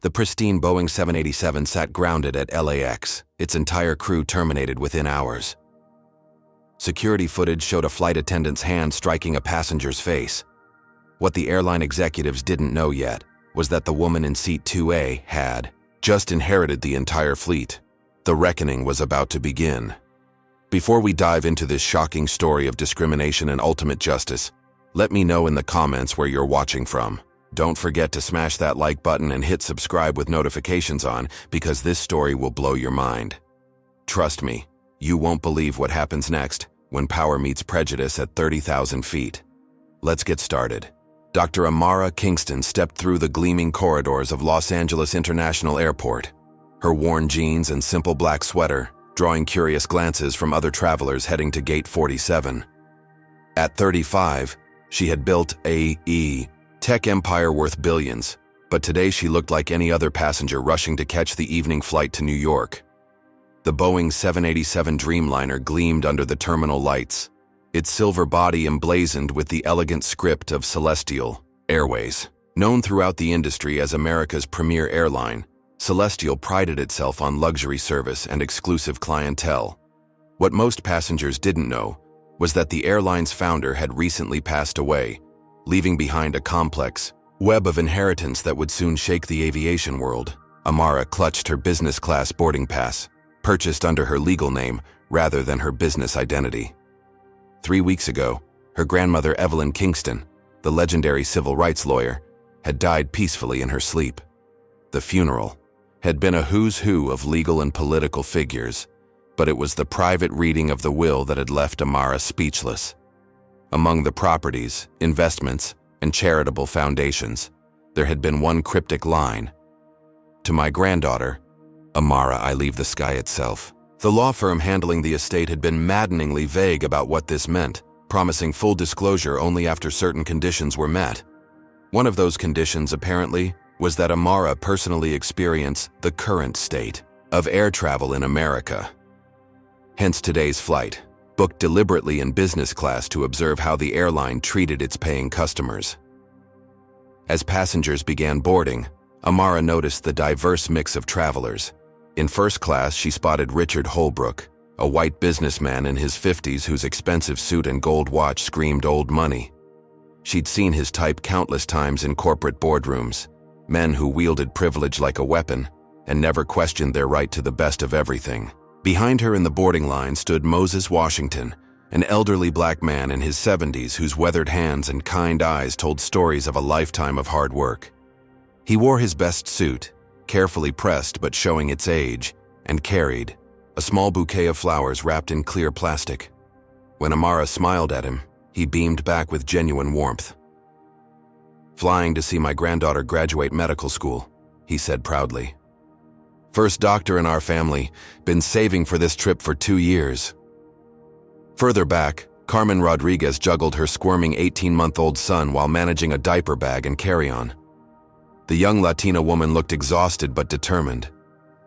The pristine Boeing 787 sat grounded at LAX, its entire crew terminated within hours. Security footage showed a flight attendant's hand striking a passenger's face. What the airline executives didn't know yet was that the woman in seat 2A had just inherited the entire fleet. The reckoning was about to begin. Before we dive into this shocking story of discrimination and ultimate justice, let me know in the comments where you're watching from. Don't forget to smash that like button and hit subscribe with notifications on, because this story will blow your mind. Trust me, you won't believe what happens next when power meets prejudice at 30,000 feet. Let's get started. Dr. Amara Kingston stepped through the gleaming corridors of Los Angeles International Airport, her worn jeans and simple black sweater drawing curious glances from other travelers heading to Gate 47. At 35, she had built a tech empire worth billions, but today she looked like any other passenger rushing to catch the evening flight to New York. The Boeing 787 Dreamliner gleamed under the terminal lights, its silver body emblazoned with the elegant script of Celestial Airways. Known throughout the industry as America's premier airline, Celestial prided itself on luxury service and exclusive clientele. What most passengers didn't know was that the airline's founder had recently passed away, leaving behind a complex web of inheritance that would soon shake the aviation world. Amara clutched her business class boarding pass, purchased under her legal name rather than her business identity. 3 weeks ago, her grandmother Evelyn Kingston, the legendary civil rights lawyer, had died peacefully in her sleep. The funeral had been a who's who of legal and political figures, but it was the private reading of the will that had left Amara speechless. Among the properties, investments, and charitable foundations, there had been one cryptic line: "To my granddaughter, Amara, I leave the sky itself." The law firm handling the estate had been maddeningly vague about what this meant, promising full disclosure only after certain conditions were met. One of those conditions, apparently, was that Amara personally experience the current state of air travel in America. Hence today's flight, booked deliberately in business class to observe how the airline treated its paying customers. As passengers began boarding, Amara noticed the diverse mix of travelers. In first class, she spotted Richard Holbrook, a white businessman in his 50s whose expensive suit and gold watch screamed old money. She'd seen his type countless times in corporate boardrooms, men who wielded privilege like a weapon and never questioned their right to the best of everything. Behind her in the boarding line stood Moses Washington, an elderly black man in his 70s whose weathered hands and kind eyes told stories of a lifetime of hard work. He wore his best suit, carefully pressed but showing its age, and carried a small bouquet of flowers wrapped in clear plastic. When Amara smiled at him, he beamed back with genuine warmth. "Flying to see my granddaughter graduate medical school," he said proudly. "First doctor in our family, been saving for this trip for 2 years." Further back, Carmen Rodriguez juggled her squirming 18-month-old son while managing a diaper bag and carry-on. The young Latina woman looked exhausted but determined,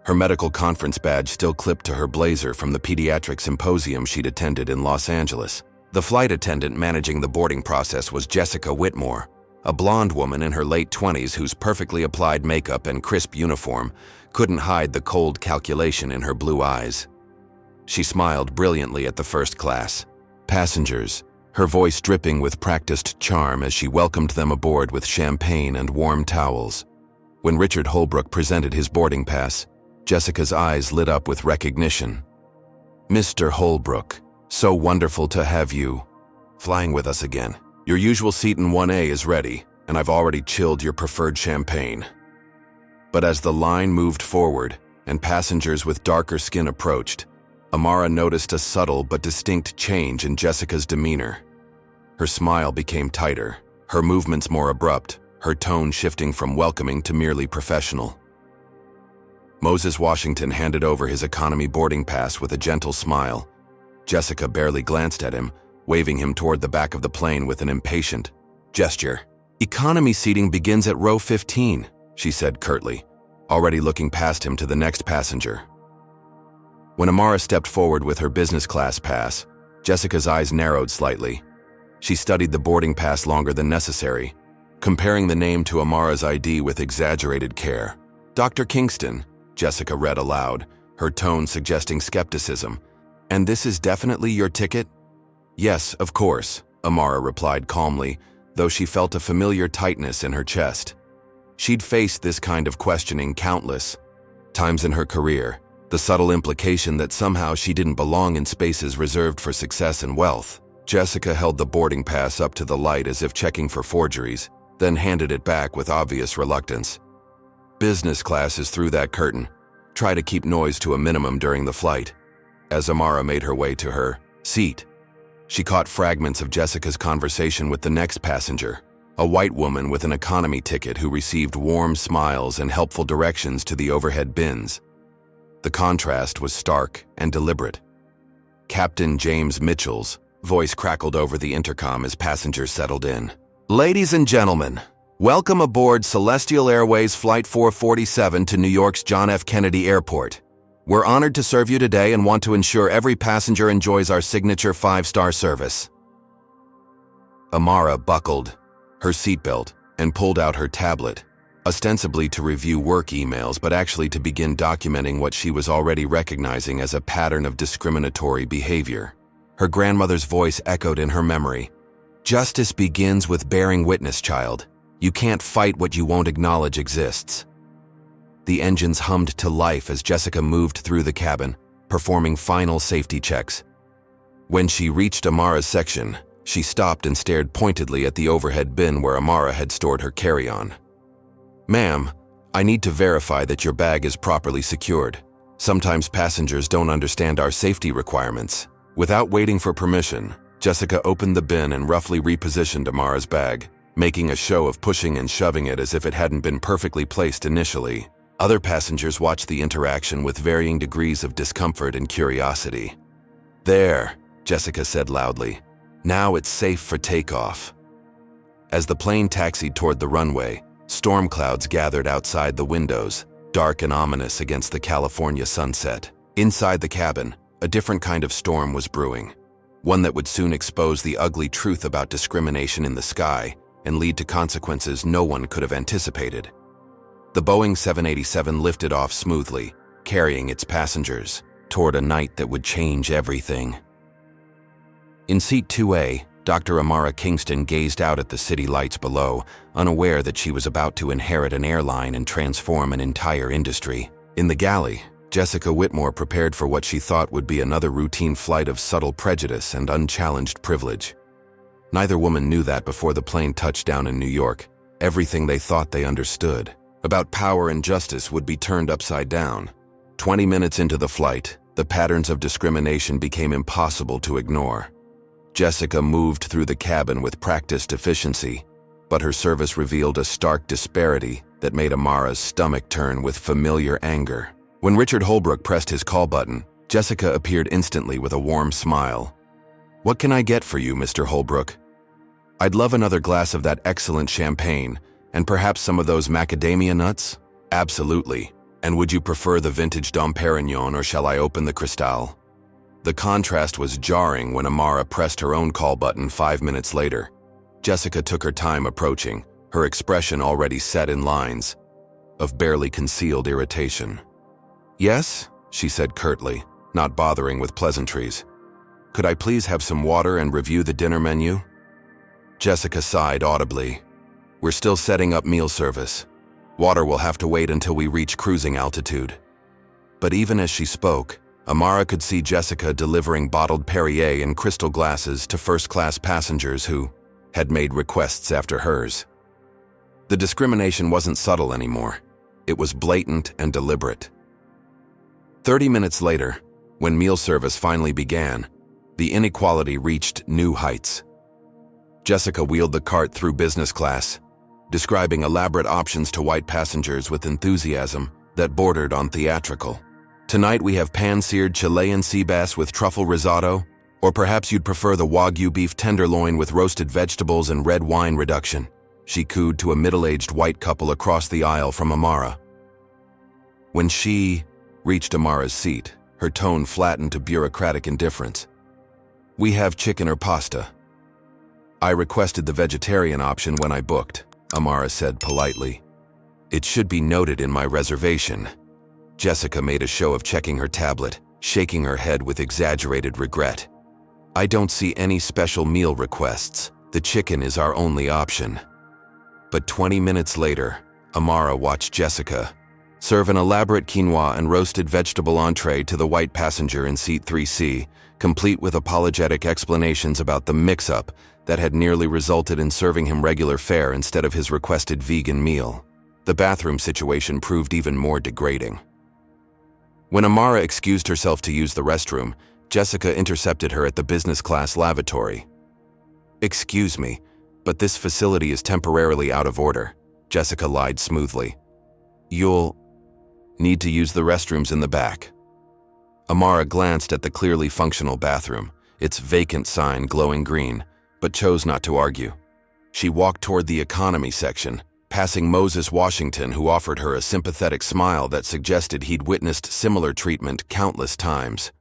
her medical conference badge still clipped to her blazer from the pediatric symposium she'd attended in Los Angeles. The flight attendant managing the boarding process was Jessica Whitmore, a blonde woman in her late 20s whose perfectly applied makeup and crisp uniform couldn't hide the cold calculation in her blue eyes. She smiled brilliantly at the first class passengers, her voice dripping with practiced charm as she welcomed them aboard with champagne and warm towels. When Richard Holbrook presented his boarding pass, Jessica's eyes lit up with recognition. "Mr. Holbrook, so wonderful to have you flying with us again. Your usual seat in 1A is ready, and I've already chilled your preferred champagne." But as the line moved forward and passengers with darker skin approached, Amara noticed a subtle but distinct change in Jessica's demeanor. Her smile became tighter, her movements more abrupt, her tone shifting from welcoming to merely professional. Moses Washington handed over his economy boarding pass with a gentle smile. Jessica barely glanced at him, waving him toward the back of the plane with an impatient gesture. "Economy seating begins at row 15, she said curtly, already looking past him to the next passenger. When Amara stepped forward with her business class pass, Jessica's eyes narrowed slightly. She studied the boarding pass longer than necessary, comparing the name to Amara's ID with exaggerated care. Dr. Kingston, Jessica read aloud, her tone suggesting skepticism. And this is definitely your ticket? Yes, of course, Amara replied calmly, though she felt a familiar tightness in her chest. She'd faced this kind of questioning countless times in her career, the subtle implication that somehow she didn't belong in spaces reserved for success and wealth. Jessica held the boarding pass up to the light as if checking for forgeries, then handed it back with obvious reluctance. Business class is through that curtain. Try to keep noise to a minimum during the flight. As Amara made her way to her seat, she caught fragments of Jessica's conversation with the next passenger, a white woman with an economy ticket who received warm smiles and helpful directions to the overhead bins. The contrast was stark and deliberate. Captain James Mitchell's voice crackled over the intercom as passengers settled in. Ladies and gentlemen, welcome aboard Celestial Airways Flight 447 to New York's John F. Kennedy Airport. We're honored to serve you today and want to ensure every passenger enjoys our signature 5-star service. Amara buckled her seatbelt and pulled out her tablet, ostensibly to review work emails but actually to begin documenting what she was already recognizing as a pattern of discriminatory behavior. Her grandmother's voice echoed in her memory. Justice begins with bearing witness, child. You can't fight what you won't acknowledge exists. The engines hummed to life as Jessica moved through the cabin, performing final safety checks. When she reached Amara's section, she stopped and stared pointedly at the overhead bin where Amara had stored her carry-on. Ma'am, I need to verify that your bag is properly secured. Sometimes passengers don't understand our safety requirements. Without waiting for permission, Jessica opened the bin and roughly repositioned Amara's bag, making a show of pushing and shoving it as if it hadn't been perfectly placed initially. Other passengers watched the interaction with varying degrees of discomfort and curiosity. There, Jessica said loudly. Now it's safe for takeoff. As the plane taxied toward the runway, storm clouds gathered outside the windows, dark and ominous against the California sunset. Inside the cabin, a different kind of storm was brewing, one that would soon expose the ugly truth about discrimination in the sky and lead to consequences no one could have anticipated. The Boeing 787 lifted off smoothly, carrying its passengers toward a night that would change everything. In seat 2A, Dr. Amara Kingston gazed out at the city lights below, unaware that she was about to inherit an airline and transform an entire industry. In the galley, Jessica Whitmore prepared for what she thought would be another routine flight of subtle prejudice and unchallenged privilege. Neither woman knew that before the plane touched down in New York. Everything they thought they understood about power and justice would be turned upside down. 20 minutes into the flight, the patterns of discrimination became impossible to ignore. Jessica moved through the cabin with practiced efficiency, but her service revealed a stark disparity that made Amara's stomach turn with familiar anger. When Richard Holbrook pressed his call button, Jessica appeared instantly with a warm smile. "What can I get for you, Mr. Holbrook?" "I'd love another glass of that excellent champagne, and perhaps some of those macadamia nuts?" "Absolutely. And would you prefer the vintage Dom Perignon or shall I open the Cristal?" The contrast was jarring when Amara pressed her own call button 5 minutes later. Jessica took her time approaching, her expression already set in lines of barely concealed irritation. "Yes," she said curtly, not bothering with pleasantries. "Could I please have some water and review the dinner menu?" Jessica sighed audibly. "We're still setting up meal service. Water will have to wait until we reach cruising altitude." But even as she spoke, Amara could see Jessica delivering bottled Perrier in crystal glasses to first-class passengers who had made requests after hers. The discrimination wasn't subtle anymore. It was blatant and deliberate. 30 minutes later, when meal service finally began, the inequality reached new heights. Jessica wheeled the cart through business class, describing elaborate options to white passengers with enthusiasm that bordered on theatrical. "Tonight we have pan-seared Chilean sea bass with truffle risotto, or perhaps you'd prefer the Wagyu beef tenderloin with roasted vegetables and red wine reduction," she cooed to a middle-aged white couple across the aisle from Amara. When she reached Amara's seat, her tone flattened to bureaucratic indifference. "We have chicken or pasta." "I requested the vegetarian option when I booked," Amara said politely. It should be noted in my reservation. Jessica made a show of checking her tablet, shaking her head with exaggerated regret. I don't see any special meal requests. The chicken is our only option. But 20 minutes later, Amara watched Jessica serve an elaborate quinoa and roasted vegetable entree to the white passenger in seat 3C, complete with apologetic explanations about the mix-up that had nearly resulted in serving him regular fare instead of his requested vegan meal. The bathroom situation proved even more degrading. When Amara excused herself to use the restroom, Jessica intercepted her at the business class lavatory. "Excuse me, but this facility is temporarily out of order," Jessica lied smoothly. "You'll need to use the restrooms in the back." Amara glanced at the clearly functional bathroom, its vacant sign glowing green, but chose not to argue. She walked toward the economy section, passing Moses Washington, who offered her a sympathetic smile that suggested he'd witnessed similar treatment countless times.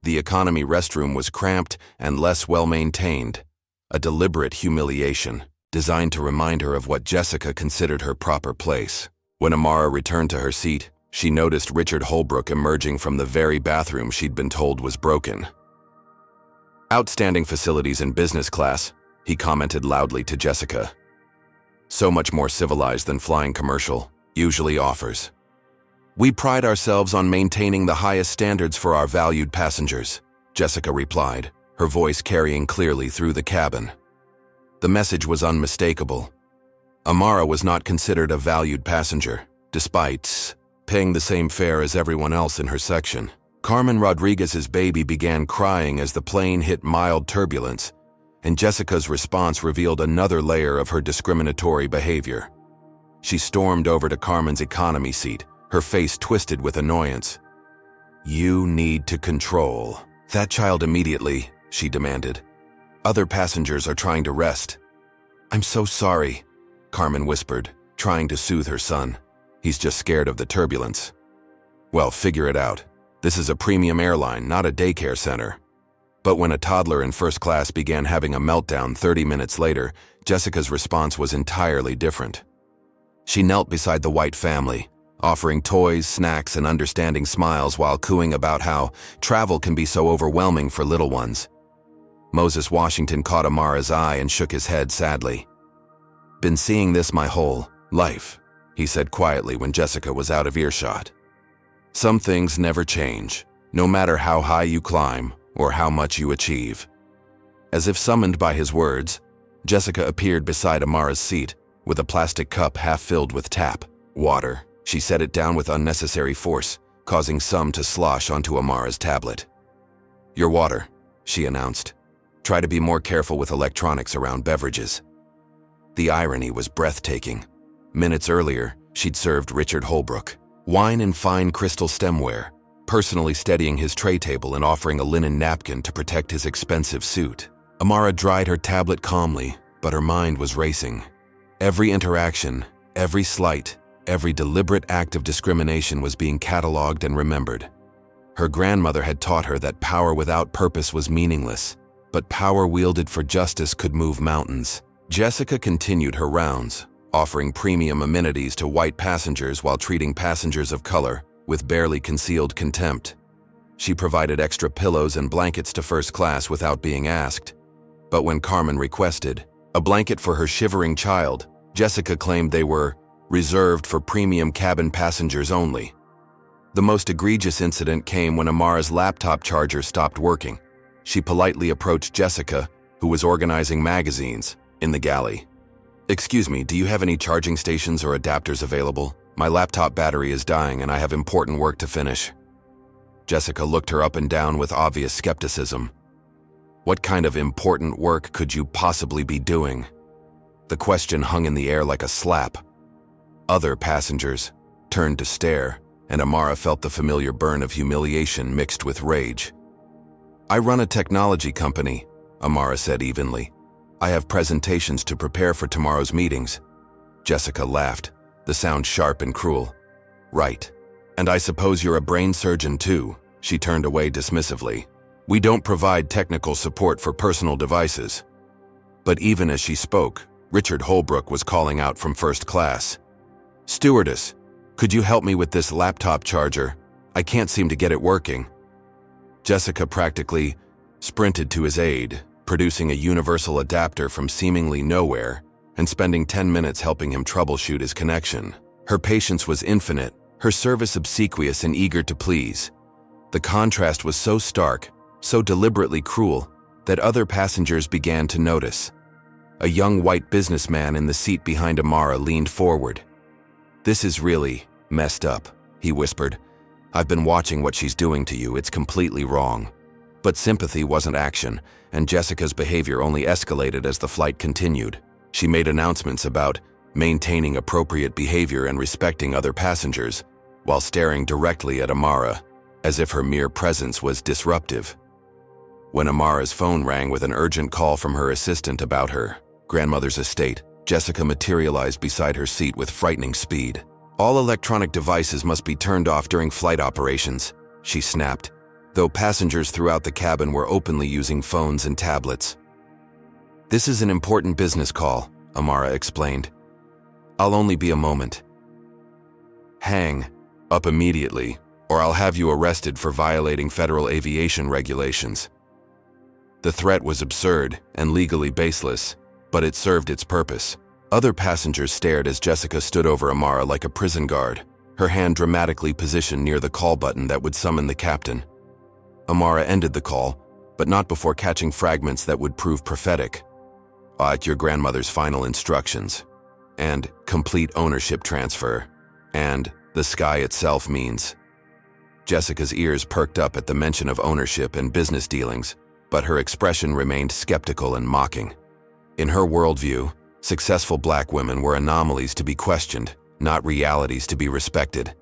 The economy restroom was cramped and less well-maintained, a deliberate humiliation designed to remind her of what Jessica considered her proper place. When Amara returned to her seat, she noticed Richard Holbrook emerging from the very bathroom she'd been told was broken. "Outstanding facilities in business class," he commented loudly to Jessica. "So much more civilized than flying commercial usually offers. We pride ourselves on maintaining the highest standards for our valued passengers," Jessica replied, her voice carrying clearly through the cabin. The message was unmistakable. Amara was not considered a valued passenger, despite paying the same fare as everyone else in her section. Carmen Rodriguez's baby began crying as the plane hit mild turbulence, and Jessica's response revealed another layer of her discriminatory behavior. She stormed over to Carmen's economy seat, her face twisted with annoyance. "You need to control that child immediately," she demanded. "Other passengers are trying to rest." "I'm so sorry," Carmen whispered, trying to soothe her son. "He's just scared of the turbulence." "Well, figure it out. This is a premium airline, not a daycare center." But when a toddler in first class began having a meltdown 30 minutes later, Jessica's response was entirely different. She knelt beside the white family, offering toys, snacks, and understanding smiles while cooing about how travel can be so overwhelming for little ones. Moses Washington caught Amara's eye and shook his head sadly. "Been seeing this my whole life," he said quietly when Jessica was out of earshot. "Some things never change, no matter how high you climb or how much you achieve." As if summoned by his words, Jessica appeared beside Amara's seat with a plastic cup half filled with tap water. She set it down with unnecessary force, causing some to slosh onto Amara's tablet. "Your water," she announced. "Try to be more careful with electronics around beverages." The irony was breathtaking. Minutes earlier, she'd served Richard Holbrook wine in fine crystal stemware, personally steadying his tray table and offering a linen napkin to protect his expensive suit. Amara dried her tablet calmly, but her mind was racing. Every interaction, every slight, every deliberate act of discrimination was being cataloged and remembered. Her grandmother had taught her that power without purpose was meaningless, but power wielded for justice could move mountains. Jessica continued her rounds, offering premium amenities to white passengers while treating passengers of color with barely concealed contempt. She provided extra pillows and blankets to first class without being asked. But when Carmen requested a blanket for her shivering child, Jessica claimed they were reserved for premium cabin passengers only. The most egregious incident came when Amara's laptop charger stopped working. She politely approached Jessica, who was organizing magazines, in the galley. "Excuse me, do you have any charging stations or adapters available? My laptop battery is dying and I have important work to finish." Jessica looked her up and down with obvious skepticism. What kind of important work could you possibly be doing? The question hung in the air like a slap. Other passengers turned to stare, and Amara felt the familiar burn of humiliation mixed with rage. "I run a technology company," Amara said evenly. "I have presentations to prepare for tomorrow's meetings." Jessica laughed, the sound sharp and cruel. "Right. And I suppose you're a brain surgeon too," she turned away dismissively. "We don't provide technical support for personal devices." But even as she spoke, Richard Holbrook was calling out from first class. "Stewardess, could you help me with this laptop charger? I can't seem to get it working." Jessica practically sprinted to his aid, producing a universal adapter from seemingly nowhere and spending 10 minutes helping him troubleshoot his connection. Her patience was infinite, her service obsequious and eager to please. The contrast was so stark, so deliberately cruel, that other passengers began to notice. A young white businessman in the seat behind Amara leaned forward. "This is really messed up," he whispered. "I've been watching what she's doing to you. It's completely wrong." But sympathy wasn't action, and Jessica's behavior only escalated as the flight continued. She made announcements about maintaining appropriate behavior and respecting other passengers, while staring directly at Amara, as if her mere presence was disruptive. When Amara's phone rang with an urgent call from her assistant about her grandmother's estate, Jessica materialized beside her seat with frightening speed. "All electronic devices must be turned off during flight operations," she snapped, though passengers throughout the cabin were openly using phones and tablets. "This is an important business call," Amara explained. "I'll only be a moment." "Hang up immediately, or I'll have you arrested for violating federal aviation regulations." The threat was absurd and legally baseless, but it served its purpose. Other passengers stared as Jessica stood over Amara like a prison guard, her hand dramatically positioned near the call button that would summon the captain. Amara ended the call, but not before catching fragments that would prove prophetic. "At your grandmother's final instructions," and "complete ownership transfer," and "the sky itself means." Jessica's ears perked up at the mention of ownership and business dealings, but her expression remained skeptical and mocking. In her worldview, successful black women were anomalies to be questioned, not realities to be respected.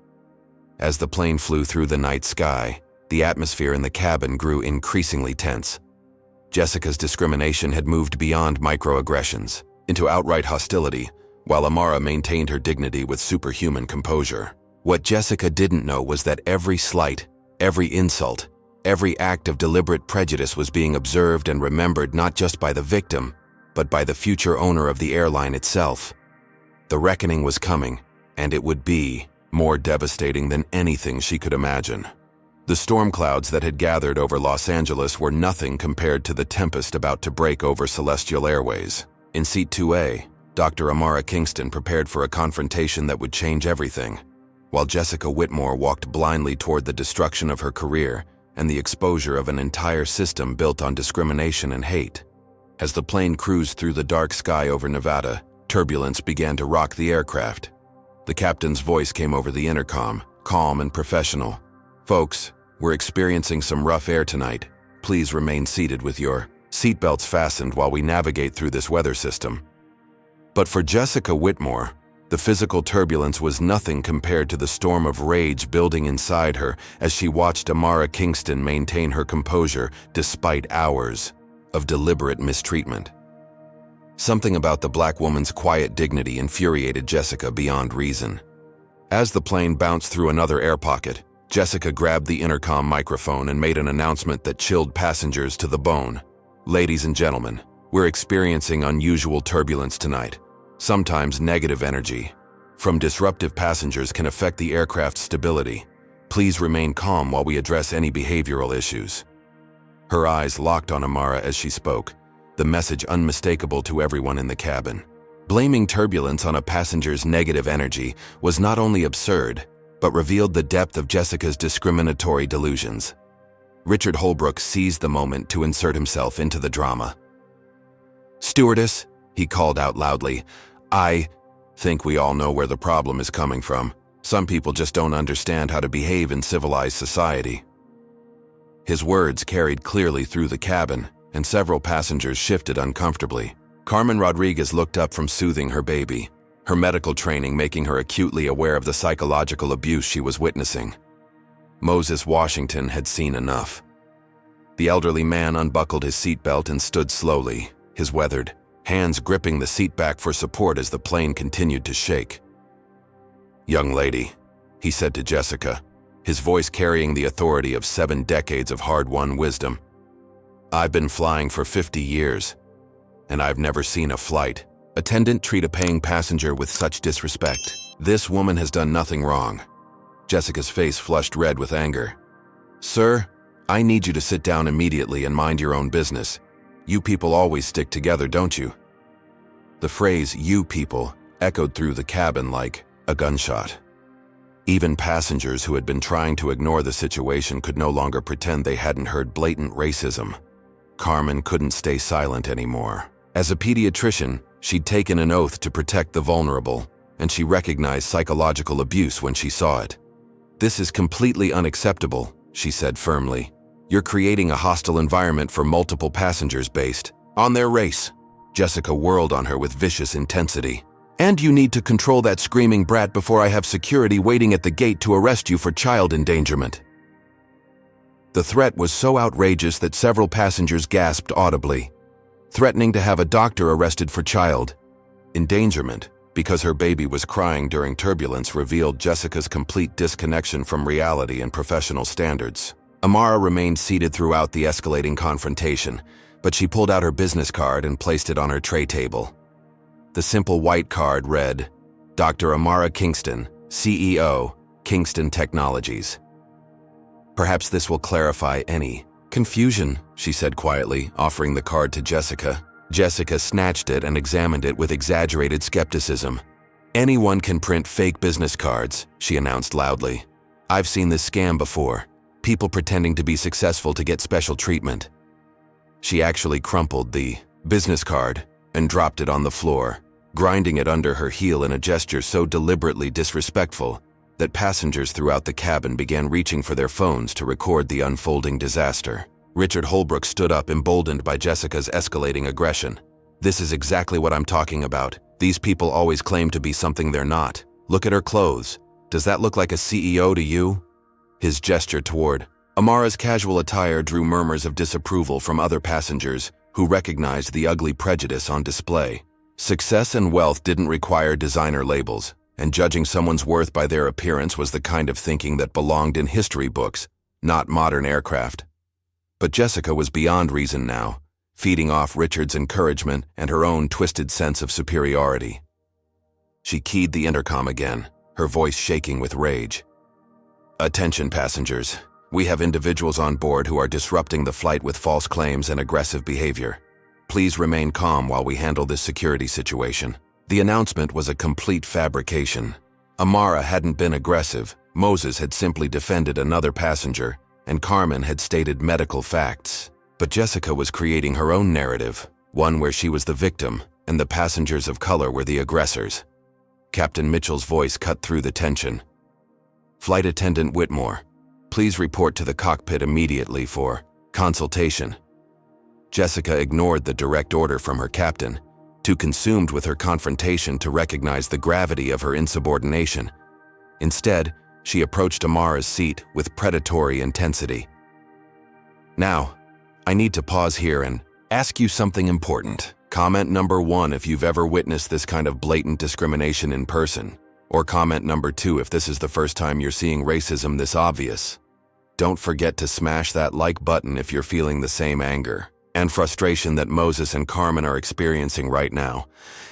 As the plane flew through the night sky, the atmosphere in the cabin grew increasingly tense. Jessica's discrimination had moved beyond microaggressions into outright hostility, while Amara maintained her dignity with superhuman composure. What Jessica didn't know was that every slight, every insult, every act of deliberate prejudice was being observed and remembered not just by the victim, but by the future owner of the airline itself. The reckoning was coming, and it would be more devastating than anything she could imagine. The storm clouds that had gathered over Los Angeles were nothing compared to the tempest about to break over Celestial Airways. In Seat 2A, Dr. Amara Kingston prepared for a confrontation that would change everything, while Jessica Whitmore walked blindly toward the destruction of her career and the exposure of an entire system built on discrimination and hate. As the plane cruised through the dark sky over Nevada, turbulence began to rock the aircraft. The captain's voice came over the intercom, calm and professional. "Folks, we're experiencing some rough air tonight. Please remain seated with your seatbelts fastened while we navigate through this weather system." But for Jessica Whitmore, the physical turbulence was nothing compared to the storm of rage building inside her as she watched Amara Kingston maintain her composure despite hours of deliberate mistreatment. Something about the black woman's quiet dignity infuriated Jessica beyond reason. As the plane bounced through another air pocket, Jessica grabbed the intercom microphone and made an announcement that chilled passengers to the bone. "Ladies and gentlemen, we're experiencing unusual turbulence tonight. Sometimes negative energy from disruptive passengers can affect the aircraft's stability. Please remain calm while we address any behavioral issues." Her eyes locked on Amara as she spoke, the message unmistakable to everyone in the cabin. Blaming turbulence on a passenger's negative energy was not only absurd, but revealed the depth of Jessica's discriminatory delusions. Richard Holbrook seized the moment to insert himself into the drama. "Stewardess," he called out loudly, "I think we all know where the problem is coming from. Some people just don't understand how to behave in civilized society." His words carried clearly through the cabin, and several passengers shifted uncomfortably. Carmen Rodriguez looked up from soothing her baby, her medical training making her acutely aware of the psychological abuse she was witnessing. Moses Washington had seen enough. The elderly man unbuckled his seatbelt and stood slowly, his weathered hands gripping the seat back for support as the plane continued to shake. "Young lady," he said to Jessica, his voice carrying the authority of 7 decades of hard-won wisdom. "I've been flying for 50 years, and I've never seen a flight Attendant, treat a paying passenger with such disrespect. This woman has done nothing wrong. Jessica's face flushed red with anger. Sir, I need you to sit down immediately and mind your own business. You people always stick together, don't you? The phrase, you people, echoed through the cabin like a gunshot. Even passengers who had been trying to ignore the situation could no longer pretend they hadn't heard blatant racism. Carmen couldn't stay silent anymore. As a pediatrician, she'd taken an oath to protect the vulnerable, and she recognized psychological abuse when she saw it. This is completely unacceptable, she said firmly. You're creating a hostile environment for multiple passengers based on their race. Jessica whirled on her with vicious intensity. And you need to control that screaming brat before I have security waiting at the gate to arrest you for child endangerment. The threat was so outrageous that several passengers gasped audibly. Threatening to have a doctor arrested for child endangerment because her baby was crying during turbulence revealed Jessica's complete disconnection from reality and professional standards. Amara remained seated throughout the escalating confrontation, but she pulled out her business card and placed it on her tray table. The simple white card read, Dr. Amara Kingston, CEO, Kingston Technologies. Perhaps this will clarify any confusion, she said quietly, offering the card to Jessica. Jessica snatched it and examined it with exaggerated skepticism. Anyone can print fake business cards, she announced loudly. I've seen this scam before. People pretending to be successful to get special treatment. She actually crumpled the business card and dropped it on the floor, grinding it under her heel in a gesture so deliberately disrespectful that passengers throughout the cabin began reaching for their phones to record the unfolding disaster. Richard Holbrook stood up, emboldened by Jessica's escalating aggression. This is exactly what I'm talking about. These people always claim to be something they're not. Look at her clothes. Does that look like a CEO to you? His gesture toward Amara's casual attire drew murmurs of disapproval from other passengers who recognized the ugly prejudice on display. Success and wealth didn't require designer labels, and judging someone's worth by their appearance was the kind of thinking that belonged in history books, not modern aircraft. But Jessica was beyond reason now, feeding off Richard's encouragement and her own twisted sense of superiority. She keyed the intercom again, her voice shaking with rage. Attention passengers. We have individuals on board who are disrupting the flight with false claims and aggressive behavior. Please remain calm while we handle this security situation. The announcement was a complete fabrication. Amara hadn't been aggressive, Moses had simply defended another passenger, and Carmen had stated medical facts. But Jessica was creating her own narrative, one where she was the victim and the passengers of color were the aggressors. Captain Mitchell's voice cut through the tension. Flight Attendant Whitmore, please report to the cockpit immediately for consultation. Jessica ignored the direct order from her captain, too consumed with her confrontation to recognize the gravity of her insubordination. Instead, she approached Amara's seat with predatory intensity. Now, I need to pause here and ask you something important. Comment number 1 if you've ever witnessed this kind of blatant discrimination in person, or comment number 2 if this is the first time you're seeing racism this obvious. Don't forget to smash that like button if you're feeling the same anger and frustration that Moses and Carmen are experiencing right now,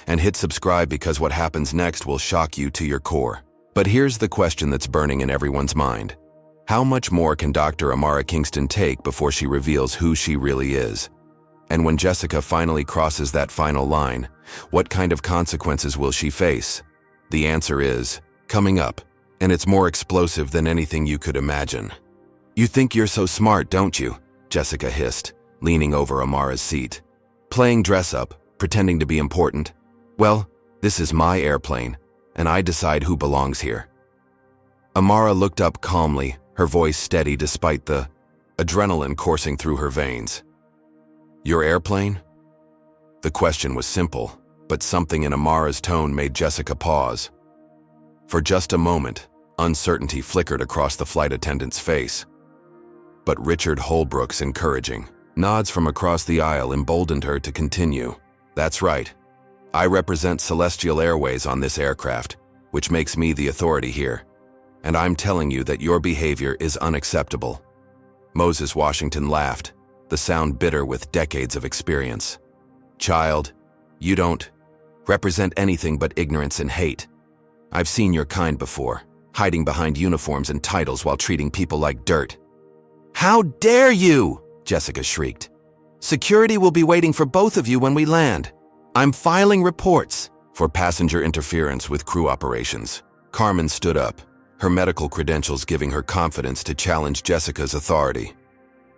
and hit subscribe because what happens next will shock you to your core. But here's the question that's burning in everyone's mind. How much more can Dr. Amara Kingston take before she reveals who she really is? And when Jessica finally crosses that final line, what kind of consequences will she face? The answer is coming up, and it's more explosive than anything you could imagine. You think you're so smart, don't you? Jessica hissed, leaning over Amara's seat. Playing dress-up, pretending to be important. Well, this is my airplane, and I decide who belongs here. Amara looked up calmly, her voice steady despite the adrenaline coursing through her veins. Your airplane? The question was simple, but something in Amara's tone made Jessica pause. For just a moment, uncertainty flickered across the flight attendant's face. But Richard Holbrook's encouraging nods from across the aisle emboldened her to continue. That's right. I represent Celestial Airways on this aircraft, which makes me the authority here. And I'm telling you that your behavior is unacceptable. Moses Washington laughed, the sound bitter with decades of experience. Child, you don't represent anything but ignorance and hate. I've seen your kind before, hiding behind uniforms and titles while treating people like dirt." "How dare you!" Jessica shrieked. "Security will be waiting for both of you when we land. I'm filing reports for passenger interference with crew operations." Carmen stood up, her medical credentials giving her confidence to challenge Jessica's authority.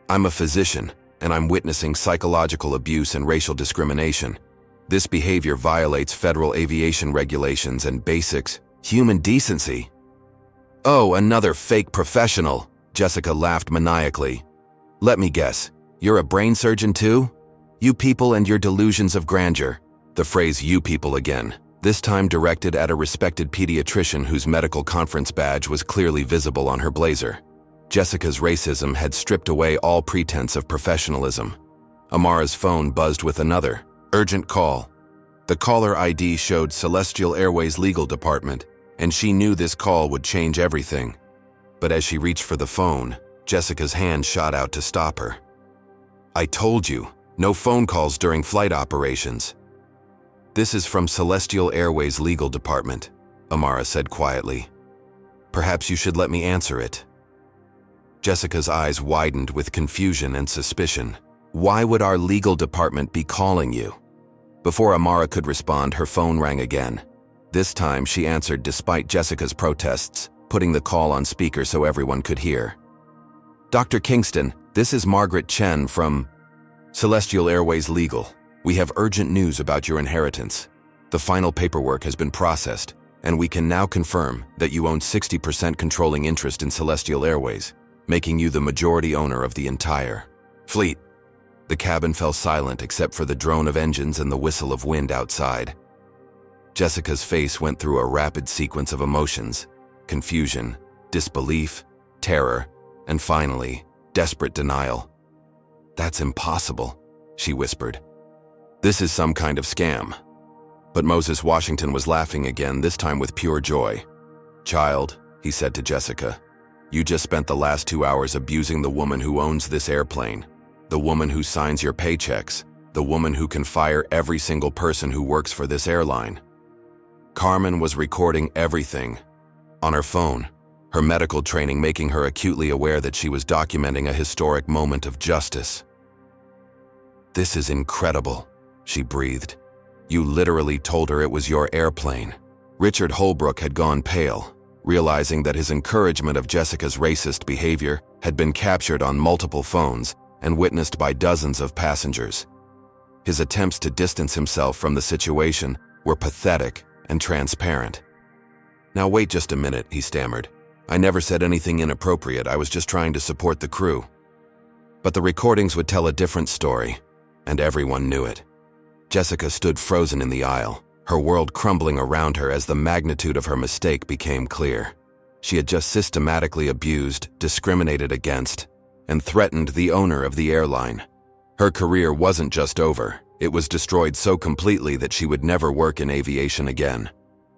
"I'm a physician, and I'm witnessing psychological abuse and racial discrimination. This behavior violates federal aviation regulations and basics, human decency." "Oh, another fake professional," Jessica laughed maniacally. "Let me guess, you're a brain surgeon too? You people and your delusions of grandeur." The phrase "you people" again, this time directed at a respected pediatrician whose medical conference badge was clearly visible on her blazer. Jessica's racism had stripped away all pretense of professionalism. Amara's phone buzzed with another urgent call. The caller ID showed Celestial Airways Legal Department, and she knew this call would change everything. But as she reached for the phone, Jessica's hand shot out to stop her. "I told you, no phone calls during flight operations." "This is from Celestial Airways Legal Department," Amara said quietly. "Perhaps you should let me answer it." Jessica's eyes widened with confusion and suspicion. "Why would our legal department be calling you?" Before Amara could respond, her phone rang again. This time she answered despite Jessica's protests, putting the call on speaker so everyone could hear. "Dr. Kingston, this is Margaret Chen from Celestial Airways Legal. We have urgent news about your inheritance. The final paperwork has been processed, and we can now confirm that you own 60% controlling interest in Celestial Airways, making you the majority owner of the entire fleet." The cabin fell silent except for the drone of engines and the whistle of wind outside. Jessica's face went through a rapid sequence of emotions: confusion, disbelief, terror, and finally, desperate denial. "That's impossible," she whispered. "This is some kind of scam." But Moses Washington was laughing again, this time with pure joy. "Child," he said to Jessica, "you just spent the last 2 hours abusing the woman who owns this airplane, the woman who signs your paychecks, the woman who can fire every single person who works for this airline." Carmen was recording everything on her phone, her medical training making her acutely aware that she was documenting a historic moment of justice. "This is incredible," she breathed. "You literally told her it was your airplane." Richard Holbrook had gone pale, realizing that his encouragement of Jessica's racist behavior had been captured on multiple phones and witnessed by dozens of passengers. His attempts to distance himself from the situation were pathetic and transparent. "Now wait just a minute," he stammered. "I never said anything inappropriate, I was just trying to support the crew." But the recordings would tell a different story, and everyone knew it. Jessica stood frozen in the aisle, her world crumbling around her as the magnitude of her mistake became clear. She had just systematically abused, discriminated against, and threatened the owner of the airline. Her career wasn't just over, it was destroyed so completely that she would never work in aviation again.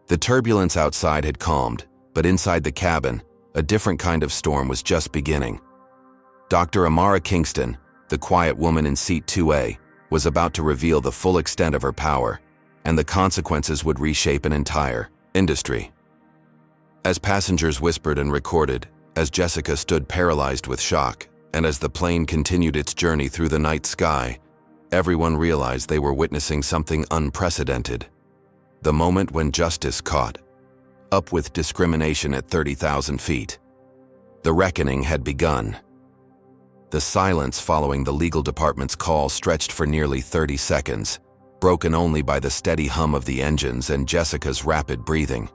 The turbulence outside had calmed, but inside the cabin, a different kind of storm was just beginning. Dr. Amara Kingston, the quiet woman in seat 2A, was about to reveal the full extent of her power, and the consequences would reshape an entire industry. As passengers whispered and recorded, as Jessica stood paralyzed with shock, and as the plane continued its journey through the night sky, everyone realized they were witnessing something unprecedented. The moment when justice caught up with discrimination at 30,000 feet. The reckoning had begun. The silence following the legal department's call stretched for nearly 30 seconds, broken only by the steady hum of the engines and Jessica's rapid breathing.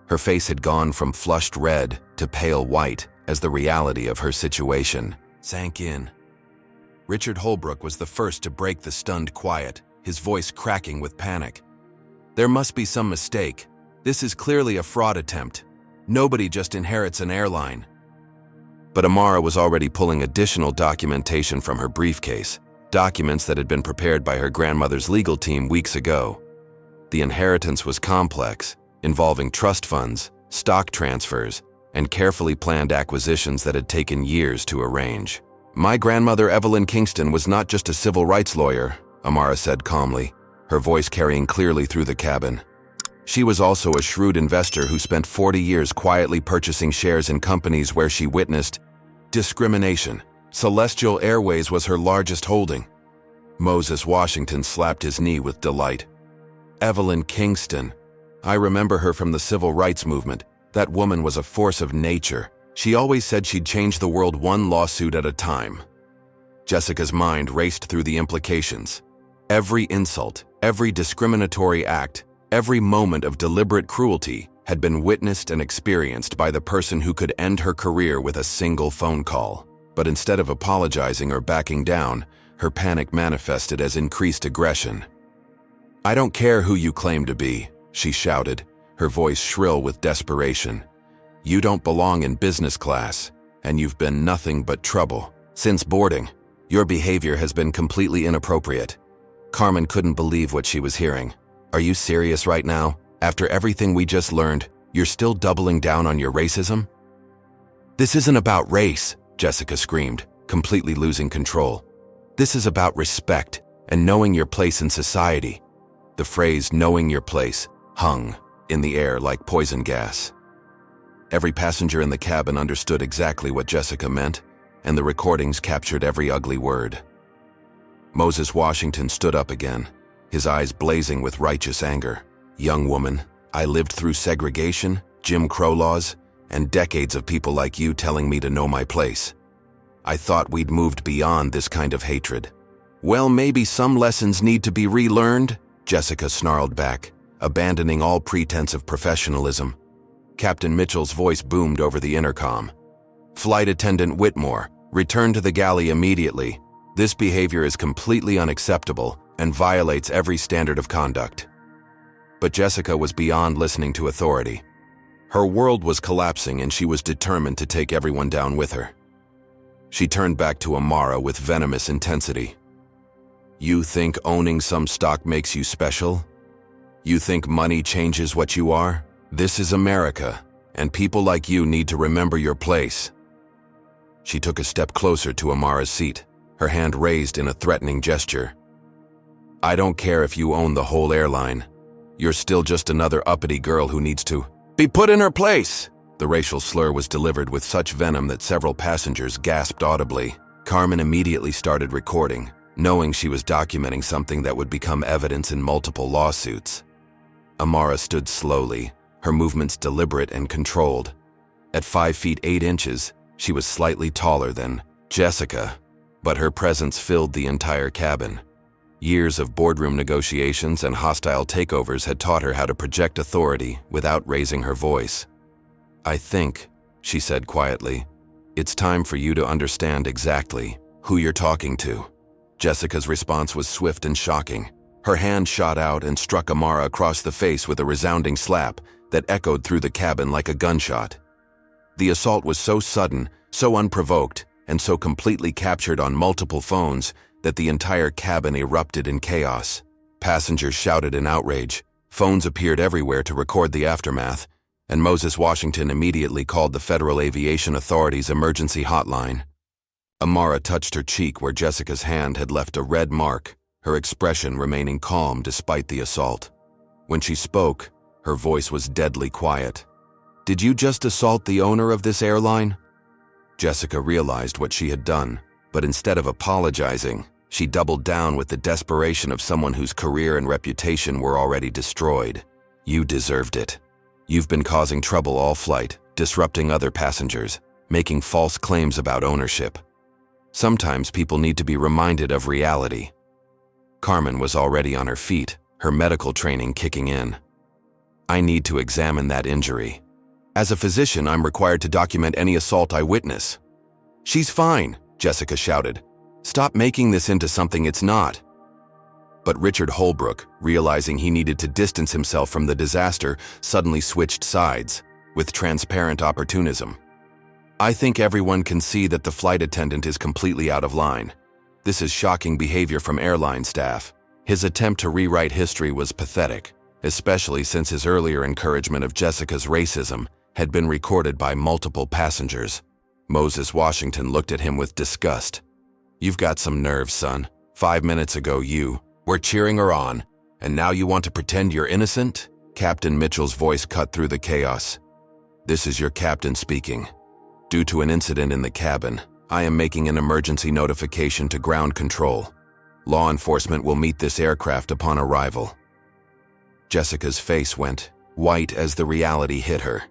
Her face had gone from flushed red to pale white as the reality of her situation sank in. Richard Holbrook was the first to break the stunned quiet, his voice cracking with panic. "There must be some mistake. This is clearly a fraud attempt. Nobody just inherits an airline." But Amara was already pulling additional documentation from her briefcase, documents that had been prepared by her grandmother's legal team weeks ago. The inheritance was complex, involving trust funds, stock transfers, and carefully planned acquisitions that had taken years to arrange. "My grandmother Evelyn Kingston was not just a civil rights lawyer," Amara said calmly, her voice carrying clearly through the cabin. She was also a shrewd investor who spent 40 years quietly purchasing shares in companies where she witnessed discrimination. Celestial Airways was her largest holding. Moses Washington slapped his knee with delight. Amara Kingston. I remember her from the civil rights movement. That woman was a force of nature. She always said she'd change the world one lawsuit at a time. Jessica's mind raced through the implications. Every insult, every discriminatory act, every moment of deliberate cruelty had been witnessed and experienced by the person who could end her career with a single phone call. But instead of apologizing or backing down, her panic manifested as increased aggression. "I don't care who you claim to be," she shouted, her voice shrill with desperation. "You don't belong in business class, and you've been nothing but trouble. Since boarding, your behavior has been completely inappropriate." Carmen couldn't believe what she was hearing. "Are you serious right now? After everything we just learned, you're still doubling down on your racism?" "This isn't about race," Jessica screamed, completely losing control. "This is about respect and knowing your place in society." The phrase "knowing your place" hung in the air like poison gas. Every passenger in the cabin understood exactly what Jessica meant, and the recordings captured every ugly word. Moses Washington stood up again, his eyes blazing with righteous anger. "Young woman, I lived through segregation, Jim Crow laws, and decades of people like you telling me to know my place. I thought we'd moved beyond this kind of hatred." "Well, maybe some lessons need to be relearned," Jessica snarled back, abandoning all pretense of professionalism. Captain Mitchell's voice boomed over the intercom. "Flight Attendant Whitmore, return to the galley immediately. This behavior is completely unacceptable and violates every standard of conduct." But Jessica was beyond listening to authority. Her world was collapsing and she was determined to take everyone down with her. She turned back to Amara with venomous intensity. "You think owning some stock makes you special? You think money changes what you are? This is America, and people like you need to remember your place." She took a step closer to Amara's seat, her hand raised in a threatening gesture. "I don't care if you own the whole airline. You're still just another uppity girl who needs to be put in her place." The racial slur was delivered with such venom that several passengers gasped audibly. Carmen immediately started recording, knowing she was documenting something that would become evidence in multiple lawsuits. Amara stood slowly, her movements deliberate and controlled. At 5 feet 8 inches, she was slightly taller than Jessica, but her presence filled the entire cabin. Years of boardroom negotiations and hostile takeovers had taught her how to project authority without raising her voice. "I think," she said quietly, "it's time for you to understand exactly who you're talking to." Jessica's response was swift and shocking. Her hand shot out and struck Amara across the face with a resounding slap that echoed through the cabin like a gunshot. The assault was so sudden, so unprovoked, and so completely captured on multiple phones that the entire cabin erupted in chaos. Passengers shouted in outrage, phones appeared everywhere to record the aftermath, and Moses Washington immediately called the Federal Aviation Authority's emergency hotline. Amara touched her cheek where Jessica's hand had left a red mark, her expression remaining calm despite the assault. When she spoke, her voice was deadly quiet. "Did you just assault the owner of this airline?" Jessica realized what she had done, but instead of apologizing, she doubled down with the desperation of someone whose career and reputation were already destroyed. "You deserved it. You've been causing trouble all flight, disrupting other passengers, making false claims about ownership. Sometimes people need to be reminded of reality." Carmen was already on her feet, her medical training kicking in. "I need to examine that injury. As a physician, I'm required to document any assault I witness." "She's fine," Jessica shouted. "Stop making this into something it's not." But Richard Holbrook, realizing he needed to distance himself from the disaster, suddenly switched sides, with transparent opportunism. "I think everyone can see that the flight attendant is completely out of line. This is shocking behavior from airline staff. His attempt to rewrite history was pathetic, especially since his earlier encouragement of Jessica's racism had been recorded by multiple passengers." Moses Washington looked at him with disgust. "You've got some nerve, son. 5 minutes ago you were cheering her on, And now you want to pretend you're innocent? Captain Mitchell's voice cut through the chaos. This is your captain speaking. Due to an incident in the cabin, I am making an emergency notification to ground control. Law enforcement will meet this aircraft upon arrival. Jessica's face went white as the reality hit her.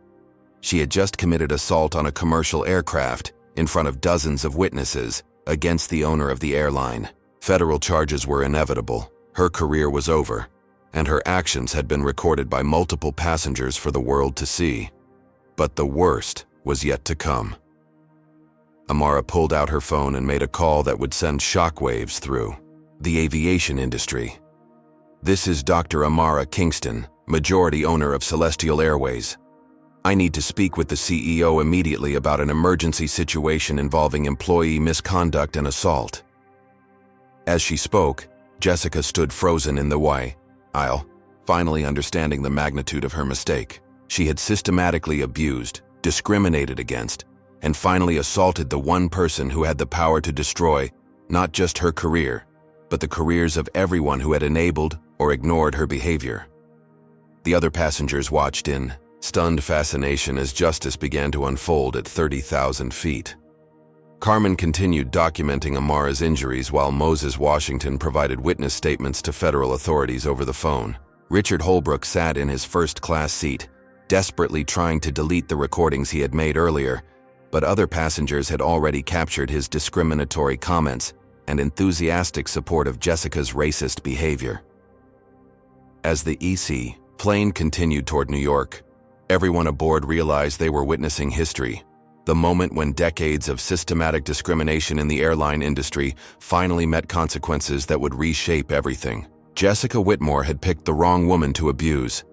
She had just committed assault on a commercial aircraft in front of dozens of witnesses against the owner of the airline. Federal charges were inevitable. Her career was over, and her actions had been recorded by multiple passengers for the world to see. But the worst was yet to come. Amara pulled out her phone and made a call that would send shockwaves through the aviation industry. This is Dr. Amara Kingston, majority owner of Celestial Airways. I need to speak with the CEO immediately about an emergency situation involving employee misconduct and assault. As she spoke, Jessica stood frozen in the aisle, finally understanding the magnitude of her mistake. She had systematically abused, discriminated against, and finally assaulted the one person who had the power to destroy not just her career, but the careers of everyone who had enabled or ignored her behavior. The other passengers watched in stunned fascination as justice began to unfold at 30,000 feet. Carmen continued documenting Amara's injuries while Moses Washington provided witness statements to federal authorities over the phone. Richard Holbrook sat in his first-class seat, desperately trying to delete the recordings he had made earlier, but other passengers had already captured his discriminatory comments and enthusiastic support of Jessica's racist behavior. As the EC plane continued toward New York, everyone aboard realized they were witnessing history, the moment when decades of systematic discrimination in the airline industry finally met consequences that would reshape everything. Jessica Whitmore had picked the wrong woman to abuse.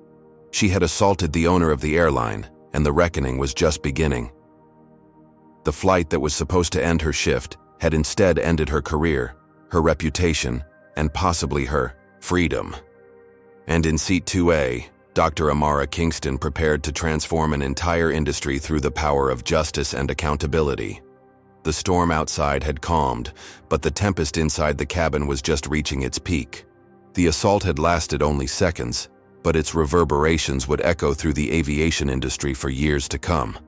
She had assaulted the owner of the airline, and the reckoning was just beginning. The flight that was supposed to end her shift had instead ended her career, her reputation, and possibly her freedom. And in Seat 2A, Dr. Amara Kingston prepared to transform an entire industry through the power of justice and accountability. The storm outside had calmed, but the tempest inside the cabin was just reaching its peak. The assault had lasted only seconds, but its reverberations would echo through the aviation industry for years to come.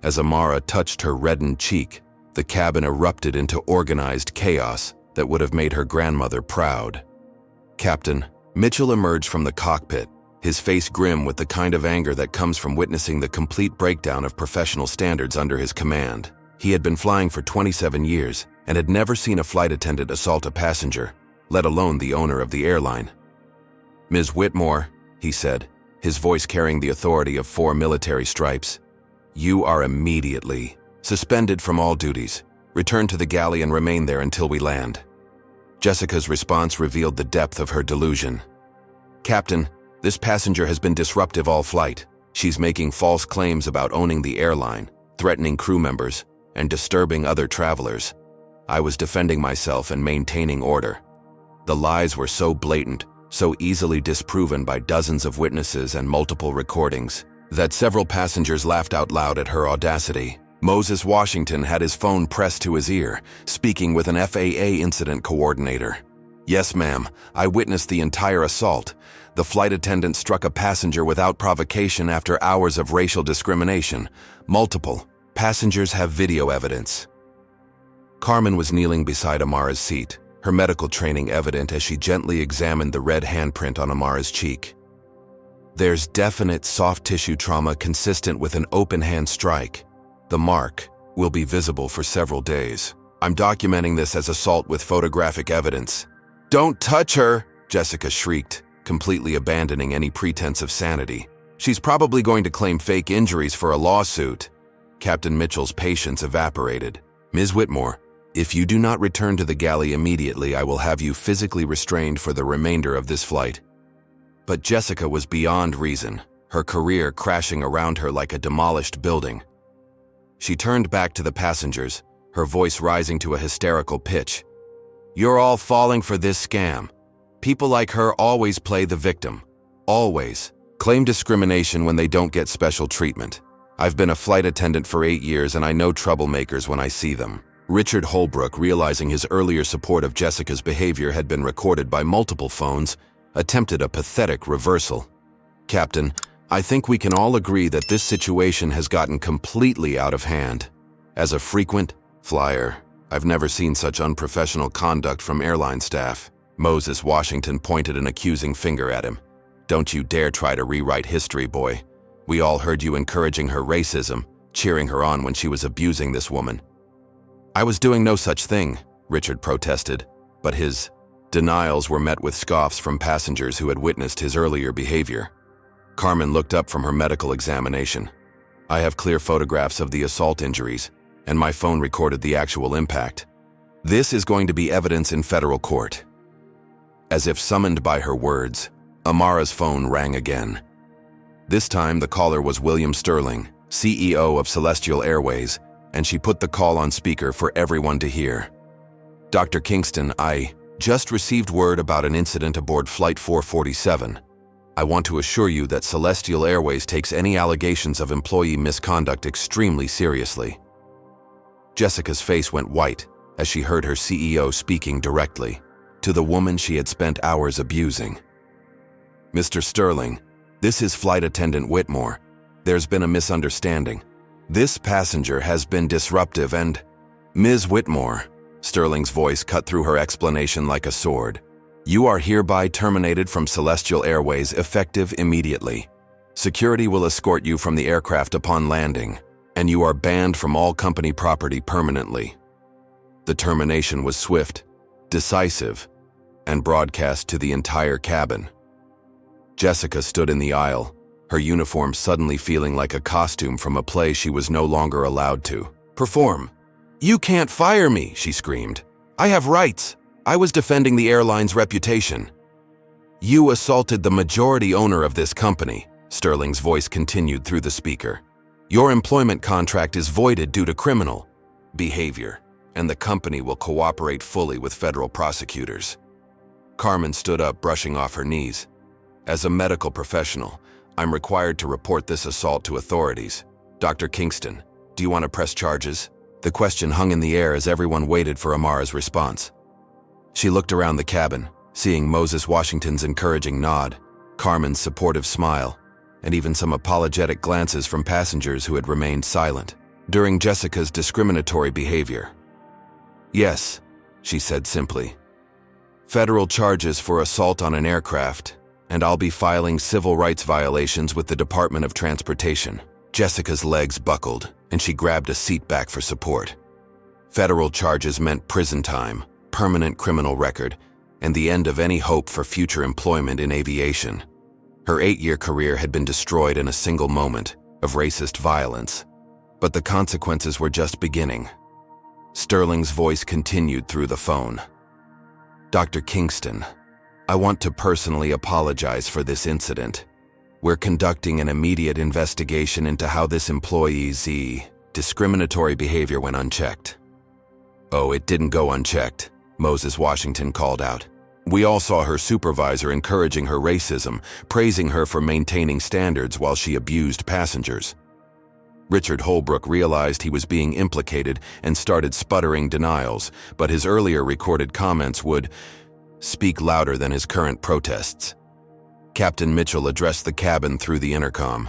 As Amara touched her reddened cheek, the cabin erupted into organized chaos that would have made her grandmother proud. Captain Mitchell emerged from the cockpit, his face grim with the kind of anger that comes from witnessing the complete breakdown of professional standards under his command. He had been flying for 27 years and had never seen a flight attendant assault a passenger, let alone the owner of the airline. "Ms. Whitmore," he said, his voice carrying the authority of 4 military stripes, "you are immediately suspended from all duties. Return to the galley and remain there until we land." Jessica's response revealed the depth of her delusion. "Captain, this passenger has been disruptive all flight. She's making false claims about owning the airline, threatening crew members, and disturbing other travelers. I was defending myself and maintaining order. The lies were so blatant, so easily disproven by dozens of witnesses and multiple recordings, that several passengers laughed out loud at her audacity. Moses Washington had his phone pressed to his ear, speaking with an FAA incident coordinator. "Yes, ma'am, I witnessed the entire assault. The flight attendant struck a passenger without provocation after hours of racial discrimination. Multiple passengers have video evidence." Carmen was kneeling beside Amara's seat, her medical training evident as she gently examined the red handprint on Amara's cheek. "There's definite soft tissue trauma consistent with an open hand strike. The mark will be visible for several days. I'm documenting this as assault with photographic evidence." "Don't touch her!" Jessica shrieked, completely abandoning any pretense of sanity. "She's probably going to claim fake injuries for a lawsuit." Captain Mitchell's patience evaporated. "Ms. Whitmore, if you do not return to the galley immediately, I will have you physically restrained for the remainder of this flight." But Jessica was beyond reason, her career crashing around her like a demolished building. She turned back to the passengers, her voice rising to a hysterical pitch. "You're all falling for this scam. People like her always play the victim. Always. Claim discrimination when they don't get special treatment. I've been a flight attendant for 8 years and I know troublemakers when I see them." Richard Holbrook, realizing his earlier support of Jessica's behavior had been recorded by multiple phones, attempted a pathetic reversal. "Captain, I think we can all agree that this situation has gotten completely out of hand. As a frequent flyer, I've never seen such unprofessional conduct from airline staff." Moses Washington pointed an accusing finger at him. "Don't you dare try to rewrite history, boy. We all heard you encouraging her racism, cheering her on when she was abusing this woman." "I was doing no such thing," Richard protested, but his denials were met with scoffs from passengers who had witnessed his earlier behavior. Carmen looked up from her medical examination. "I have clear photographs of the assault injuries, and my phone recorded the actual impact. This is going to be evidence in federal court." As if summoned by her words, Amara's phone rang again. This time, the caller was William Sterling, CEO of Celestial Airways, and she put the call on speaker for everyone to hear. "Dr. Kingston, I just received word about an incident aboard Flight 447. I want to assure you that Celestial Airways takes any allegations of employee misconduct extremely seriously." Jessica's face went white as she heard her CEO speaking directly to the woman she had spent hours abusing. "Mr. Sterling, this is Flight Attendant Whitmore. There's been a misunderstanding. This passenger has been disruptive and—" "Ms. Whitmore," Sterling's voice cut through her explanation like a sword, "you are hereby terminated from Celestial Airways effective immediately. Security will escort you from the aircraft upon landing, and you are banned from all company property permanently." The termination was swift, decisive, and broadcast to the entire cabin. Jessica stood in the aisle, her uniform suddenly feeling like a costume from a play she was no longer allowed to perform. "You can't fire me," she screamed. "I have rights. I was defending the airline's reputation." "You assaulted the majority owner of this company," Sterling's voice continued through the speaker. "Your employment contract is voided due to criminal behavior, and the company will cooperate fully with federal prosecutors." Carmen stood up, brushing off her knees. "As a medical professional, I'm required to report this assault to authorities. Dr. Kingston, do you want to press charges?" The question hung in the air as everyone waited for Amara's response. She looked around the cabin, seeing Moses Washington's encouraging nod, Carmen's supportive smile, and even some apologetic glances from passengers who had remained silent during Jessica's discriminatory behavior. "Yes," she said simply. "Federal charges for assault on an aircraft, and I'll be filing civil rights violations with the Department of Transportation." Jessica's legs buckled, and she grabbed a seat back for support. Federal charges meant prison time, permanent criminal record, and the end of any hope for future employment in aviation. Her 8-year career had been destroyed in a single moment of racist violence, but the consequences were just beginning. Sterling's voice continued through the phone. "Dr. Kingston, I want to personally apologize for this incident. We're conducting an immediate investigation into how this employee's discriminatory behavior went unchecked." "Oh, it didn't go unchecked," Moses Washington called out. "We all saw her supervisor encouraging her racism, praising her for maintaining standards while she abused passengers." Richard Holbrook realized he was being implicated and started sputtering denials, but his earlier recorded comments would speak louder than his current protests. Captain Mitchell addressed the cabin through the intercom.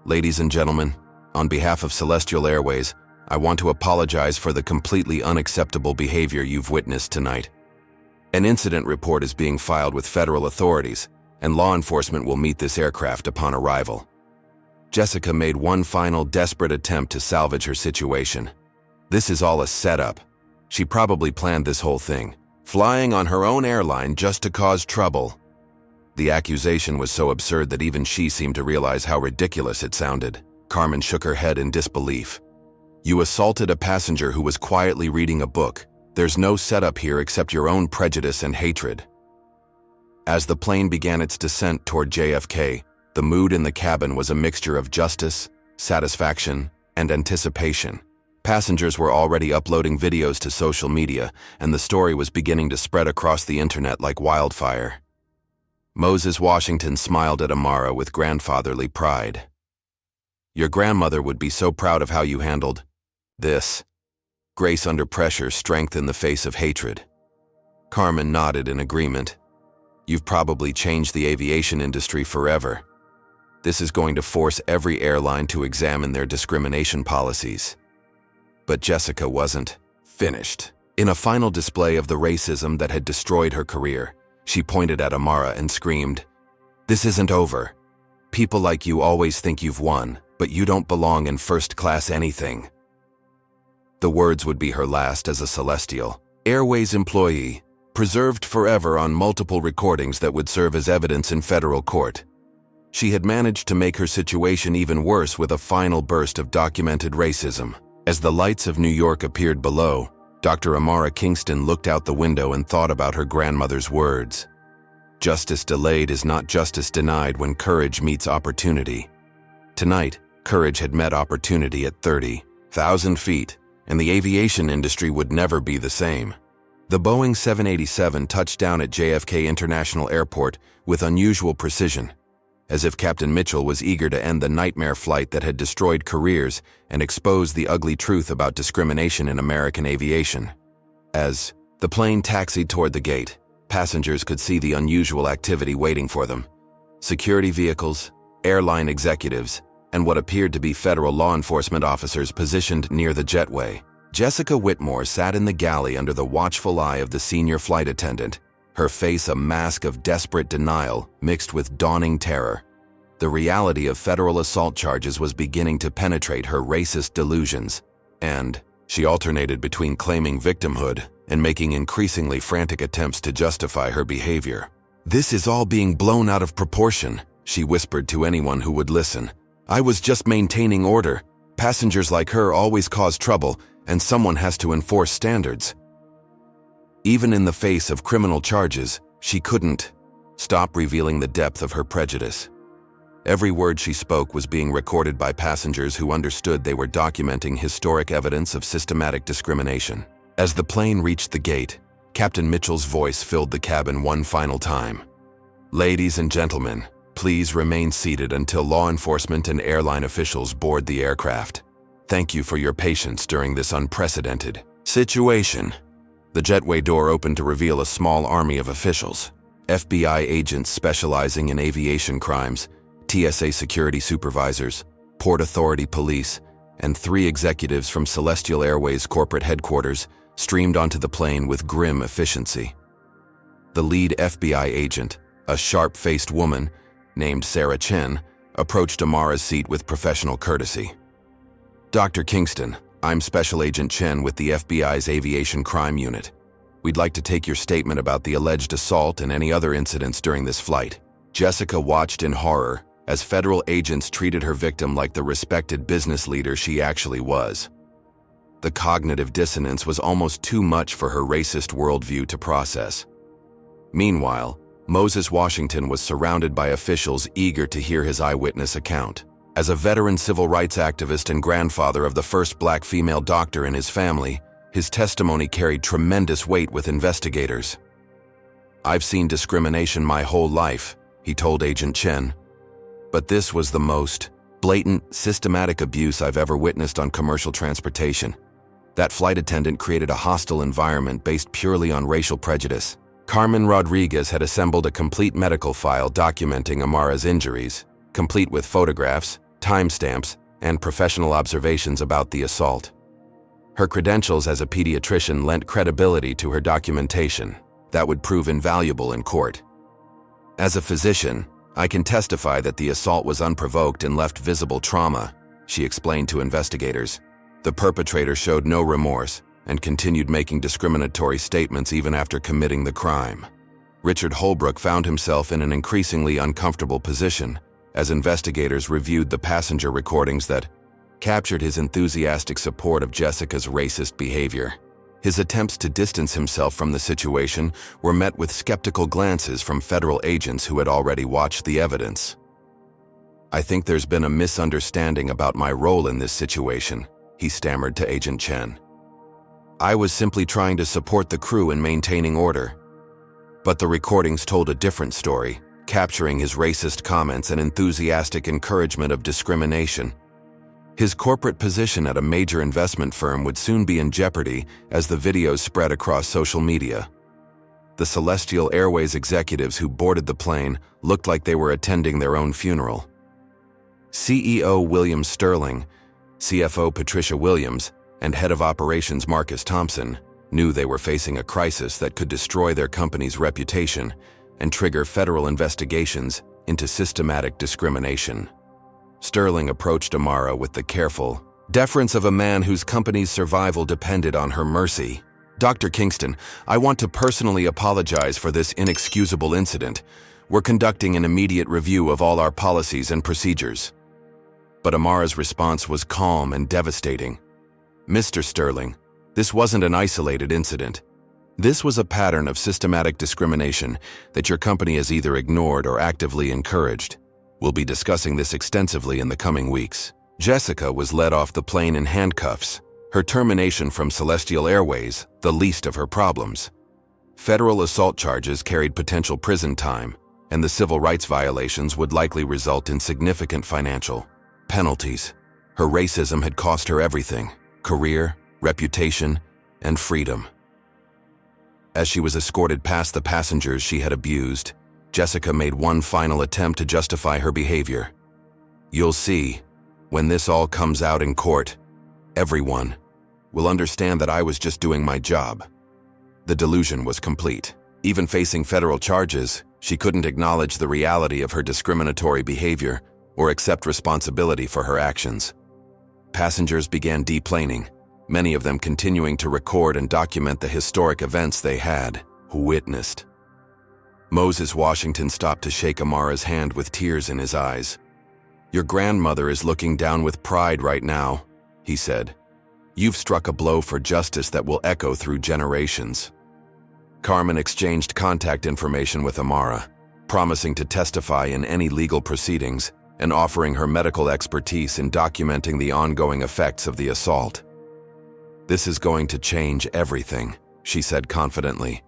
"Ladies and gentlemen, on behalf of Celestial Airways, I want to apologize for the completely unacceptable behavior you've witnessed tonight. An incident report is being filed with federal authorities, and law enforcement will meet this aircraft upon arrival." Jessica made one final desperate attempt to salvage her situation. "This is all a setup. She probably planned this whole thing, flying on her own airline just to cause trouble." The accusation was so absurd that even she seemed to realize how ridiculous it sounded. Carmen shook her head in disbelief. "You assaulted a passenger who was quietly reading a book. There's no setup here except your own prejudice and hatred." As the plane began its descent toward JFK, the mood in the cabin was a mixture of justice, satisfaction, and anticipation. Passengers were already uploading videos to social media, and the story was beginning to spread across the internet like wildfire. Moses Washington smiled at Amara with grandfatherly pride. "Your grandmother would be so proud of how you handled this." Grace under pressure, strength in the face of hatred. Carmen nodded in agreement. You've probably changed the aviation industry forever. This is going to force every airline to examine their discrimination policies." But Jessica wasn't finished. In a final display of the racism that had destroyed her career, she pointed at Amara and screamed, "This isn't over. People like you always think you've won, but you don't belong in first-class anything." The words would be her last as a Celestial Airways employee, preserved forever on multiple recordings that would serve as evidence in federal court. She had managed to make her situation even worse with a final burst of documented racism. As the lights of New York appeared below, Dr. Amara Kingston looked out the window and thought about her grandmother's words. Justice delayed is not justice denied when courage meets opportunity. Tonight, courage had met opportunity at 30,000 feet, and the aviation industry would never be the same. The Boeing 787 touched down at JFK International Airport with unusual precision, as if Captain Mitchell was eager to end the nightmare flight that had destroyed careers and expose the ugly truth about discrimination in American aviation. As the plane taxied toward the gate, passengers could see the unusual activity waiting for them. Security vehicles, airline executives, and what appeared to be federal law enforcement officers positioned near the jetway. Jessica Whitmore sat in the galley under the watchful eye of the senior flight attendant, her face a mask of desperate denial mixed with dawning terror. The reality of federal assault charges was beginning to penetrate her racist delusions, and she alternated between claiming victimhood and making increasingly frantic attempts to justify her behavior. "This is all being blown out of proportion," she whispered to anyone who would listen. "I was just maintaining order. Passengers like her always cause trouble, and someone has to enforce standards." Even in the face of criminal charges, she couldn't stop revealing the depth of her prejudice. Every word she spoke was being recorded by passengers who understood they were documenting historic evidence of systematic discrimination. As the plane reached the gate, Captain Mitchell's voice filled the cabin one final time. "Ladies and gentlemen, please remain seated until law enforcement and airline officials board the aircraft. Thank you for your patience during this unprecedented situation." The jetway door opened to reveal a small army of officials, FBI agents specializing in aviation crimes, TSA security supervisors, Port Authority police, and 3 executives from Celestial Airways corporate headquarters streamed onto the plane with grim efficiency. The lead FBI agent, a sharp-faced woman named Sarah Chen, approached Amara's seat with professional courtesy. "Dr. Kingston, I'm Special Agent Chen with the FBI's Aviation Crime Unit. We'd like to take your statement about the alleged assault and any other incidents during this flight." Jessica watched in horror as federal agents treated her victim like the respected business leader she actually was. The cognitive dissonance was almost too much for her racist worldview to process. Meanwhile, Moses Washington was surrounded by officials eager to hear his eyewitness account. As a veteran civil rights activist and grandfather of the first black female doctor in his family, his testimony carried tremendous weight with investigators. "I've seen discrimination my whole life," he told Agent Chen. "But this was the most blatant, systematic abuse I've ever witnessed on commercial transportation. That flight attendant created a hostile environment based purely on racial prejudice." Carmen Rodriguez had assembled a complete medical file documenting Amara's injuries, complete with photographs, timestamps, and professional observations about the assault. Her credentials as a pediatrician lent credibility to her documentation that would prove invaluable in court. "As a physician, I can testify that the assault was unprovoked and left visible trauma," she explained to investigators. The perpetrator showed no remorse and continued making discriminatory statements even after committing the crime. Richard Holbrook found himself in an increasingly uncomfortable position as investigators reviewed the passenger recordings that captured his enthusiastic support of Jessica's racist behavior. His attempts to distance himself from the situation were met with skeptical glances from federal agents who had already watched the evidence. "I think there's been a misunderstanding about my role in this situation," he stammered to Agent Chen. "I was simply trying to support the crew in maintaining order." But the recordings told a different story, capturing his racist comments and enthusiastic encouragement of discrimination. His corporate position at a major investment firm would soon be in jeopardy as the videos spread across social media. The Celestial Airways executives who boarded the plane looked like they were attending their own funeral. CEO William Sterling, CFO Patricia Williams, and Head of Operations Marcus Thompson knew they were facing a crisis that could destroy their company's reputation and trigger federal investigations into systematic discrimination. Sterling approached Amara with the careful deference of a man whose company's survival depended on her mercy. "Dr. Kingston, I want to personally apologize for this inexcusable incident. We're conducting an immediate review of all our policies and procedures." But Amara's response was calm and devastating. "Mr. Sterling, this wasn't an isolated incident. This was a pattern of systematic discrimination that your company has either ignored or actively encouraged. We'll be discussing this extensively in the coming weeks." Jessica was led off the plane in handcuffs, her termination from Celestial Airways the least of her problems. Federal assault charges carried potential prison time, and the civil rights violations would likely result in significant financial penalties. Her racism had cost her everything: career, reputation, and freedom. As she was escorted past the passengers she had abused, Jessica made one final attempt to justify her behavior. "You'll see, when this all comes out in court, everyone will understand that I was just doing my job." The delusion was complete. Even facing federal charges, she couldn't acknowledge the reality of her discriminatory behavior or accept responsibility for her actions. Passengers began deplaning, many of them continuing to record and document the historic events they had witnessed. Moses Washington stopped to shake Amara's hand with tears in his eyes. "Your grandmother is looking down with pride right now," he said. "You've struck a blow for justice that will echo through generations." Carmen exchanged contact information with Amara, promising to testify in any legal proceedings and offering her medical expertise in documenting the ongoing effects of the assault. "This is going to change everything," she said confidently.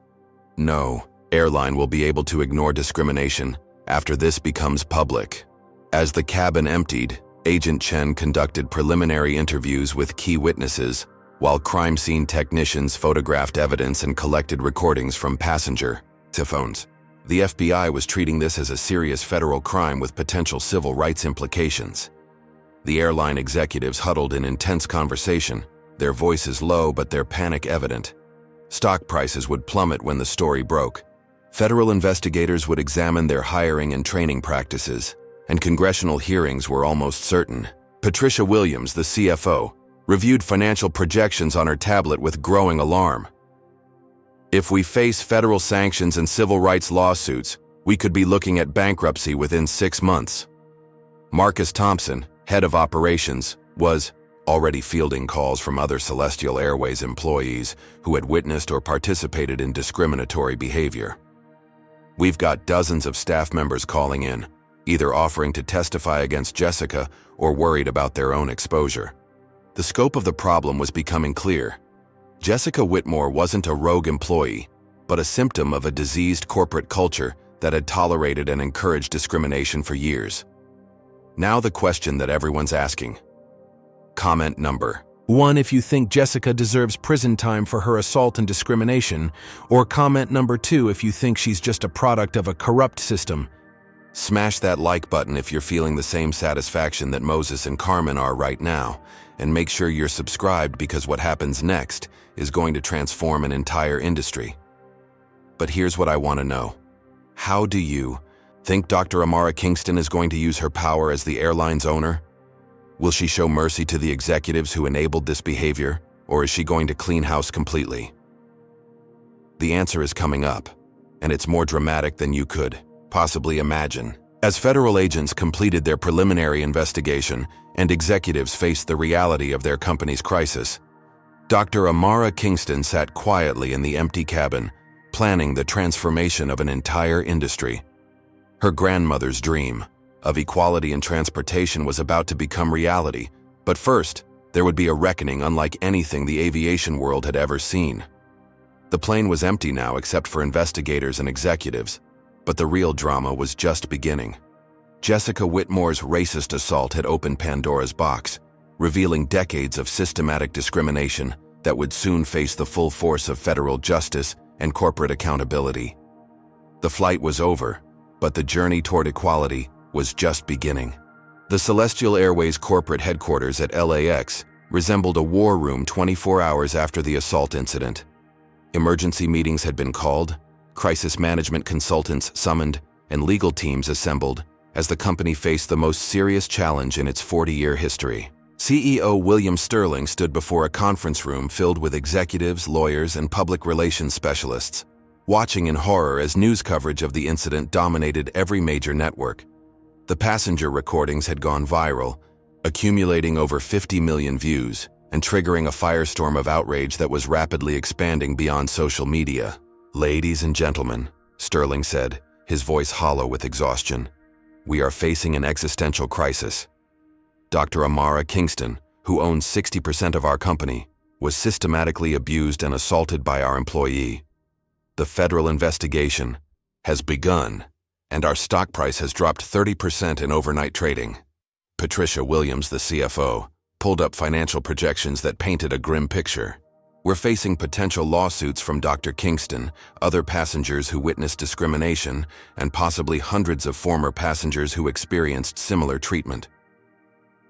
"No, Airline will be able to ignore discrimination after this becomes public." As the cabin emptied, Agent Chen conducted preliminary interviews with key witnesses, while crime scene technicians photographed evidence and collected recordings from passenger phones. The FBI was treating this as a serious federal crime with potential civil rights implications. The airline executives huddled in intense conversation, their voices low but their panic evident. Stock prices would plummet when the story broke. Federal investigators would examine their hiring and training practices, and congressional hearings were almost certain. Patricia Williams, the CFO, reviewed financial projections on her tablet with growing alarm. "If we face federal sanctions and civil rights lawsuits, we could be looking at bankruptcy within 6 months." Marcus Thompson, head of operations, was already fielding calls from other Celestial Airways employees who had witnessed or participated in discriminatory behavior. "We've got dozens of staff members calling in, either offering to testify against Jessica or worried about their own exposure." The scope of the problem was becoming clear. Jessica Whitmore wasn't a rogue employee, but a symptom of a diseased corporate culture that had tolerated and encouraged discrimination for years. Now the question that everyone's asking. Comment number 1 if you think Jessica deserves prison time for her assault and discrimination, or comment number 2 if you think she's just a product of a corrupt system. Smash that like button if you're feeling the same satisfaction that Moses and Carmen are right now, and make sure you're subscribed because what happens next is going to transform an entire industry. But here's what I want to know. How do you think Dr. Amara Kingston is going to use her power as the airline's owner? Will she show mercy to the executives who enabled this behavior, or is she going to clean house completely? The answer is coming up, and it's more dramatic than you could possibly imagine. As federal agents completed their preliminary investigation and executives faced the reality of their company's crisis, Dr. Amara Kingston sat quietly in the empty cabin, planning the transformation of an entire industry. Her grandmother's dream of equality in transportation was about to become reality, but first, there would be a reckoning unlike anything the aviation world had ever seen. The plane was empty now except for investigators and executives, but the real drama was just beginning. Jessica Whitmore's racist assault had opened Pandora's box, revealing decades of systematic discrimination that would soon face the full force of federal justice and corporate accountability. The flight was over, but the journey toward equality was just beginning. The Celestial Airways corporate headquarters at LAX resembled a war room 24 hours after the assault incident. Emergency meetings had been called, crisis management consultants summoned, and legal teams assembled as the company faced the most serious challenge in its 40-year history. CEO William Sterling stood before a conference room filled with executives, lawyers, and public relations specialists, watching in horror as news coverage of the incident dominated every major network. The passenger recordings had gone viral, accumulating over 50 million views and triggering a firestorm of outrage that was rapidly expanding beyond social media. "Ladies and gentlemen," Sterling said, his voice hollow with exhaustion, "we are facing an existential crisis. Dr. Amara Kingston, who owns 60% of our company, was systematically abused and assaulted by our employee. The federal investigation has begun, and our stock price has dropped 30% in overnight trading." Patricia Williams, the CFO, pulled up financial projections that painted a grim picture. "We're facing potential lawsuits from Dr. Kingston, other passengers who witnessed discrimination, and possibly hundreds of former passengers who experienced similar treatment.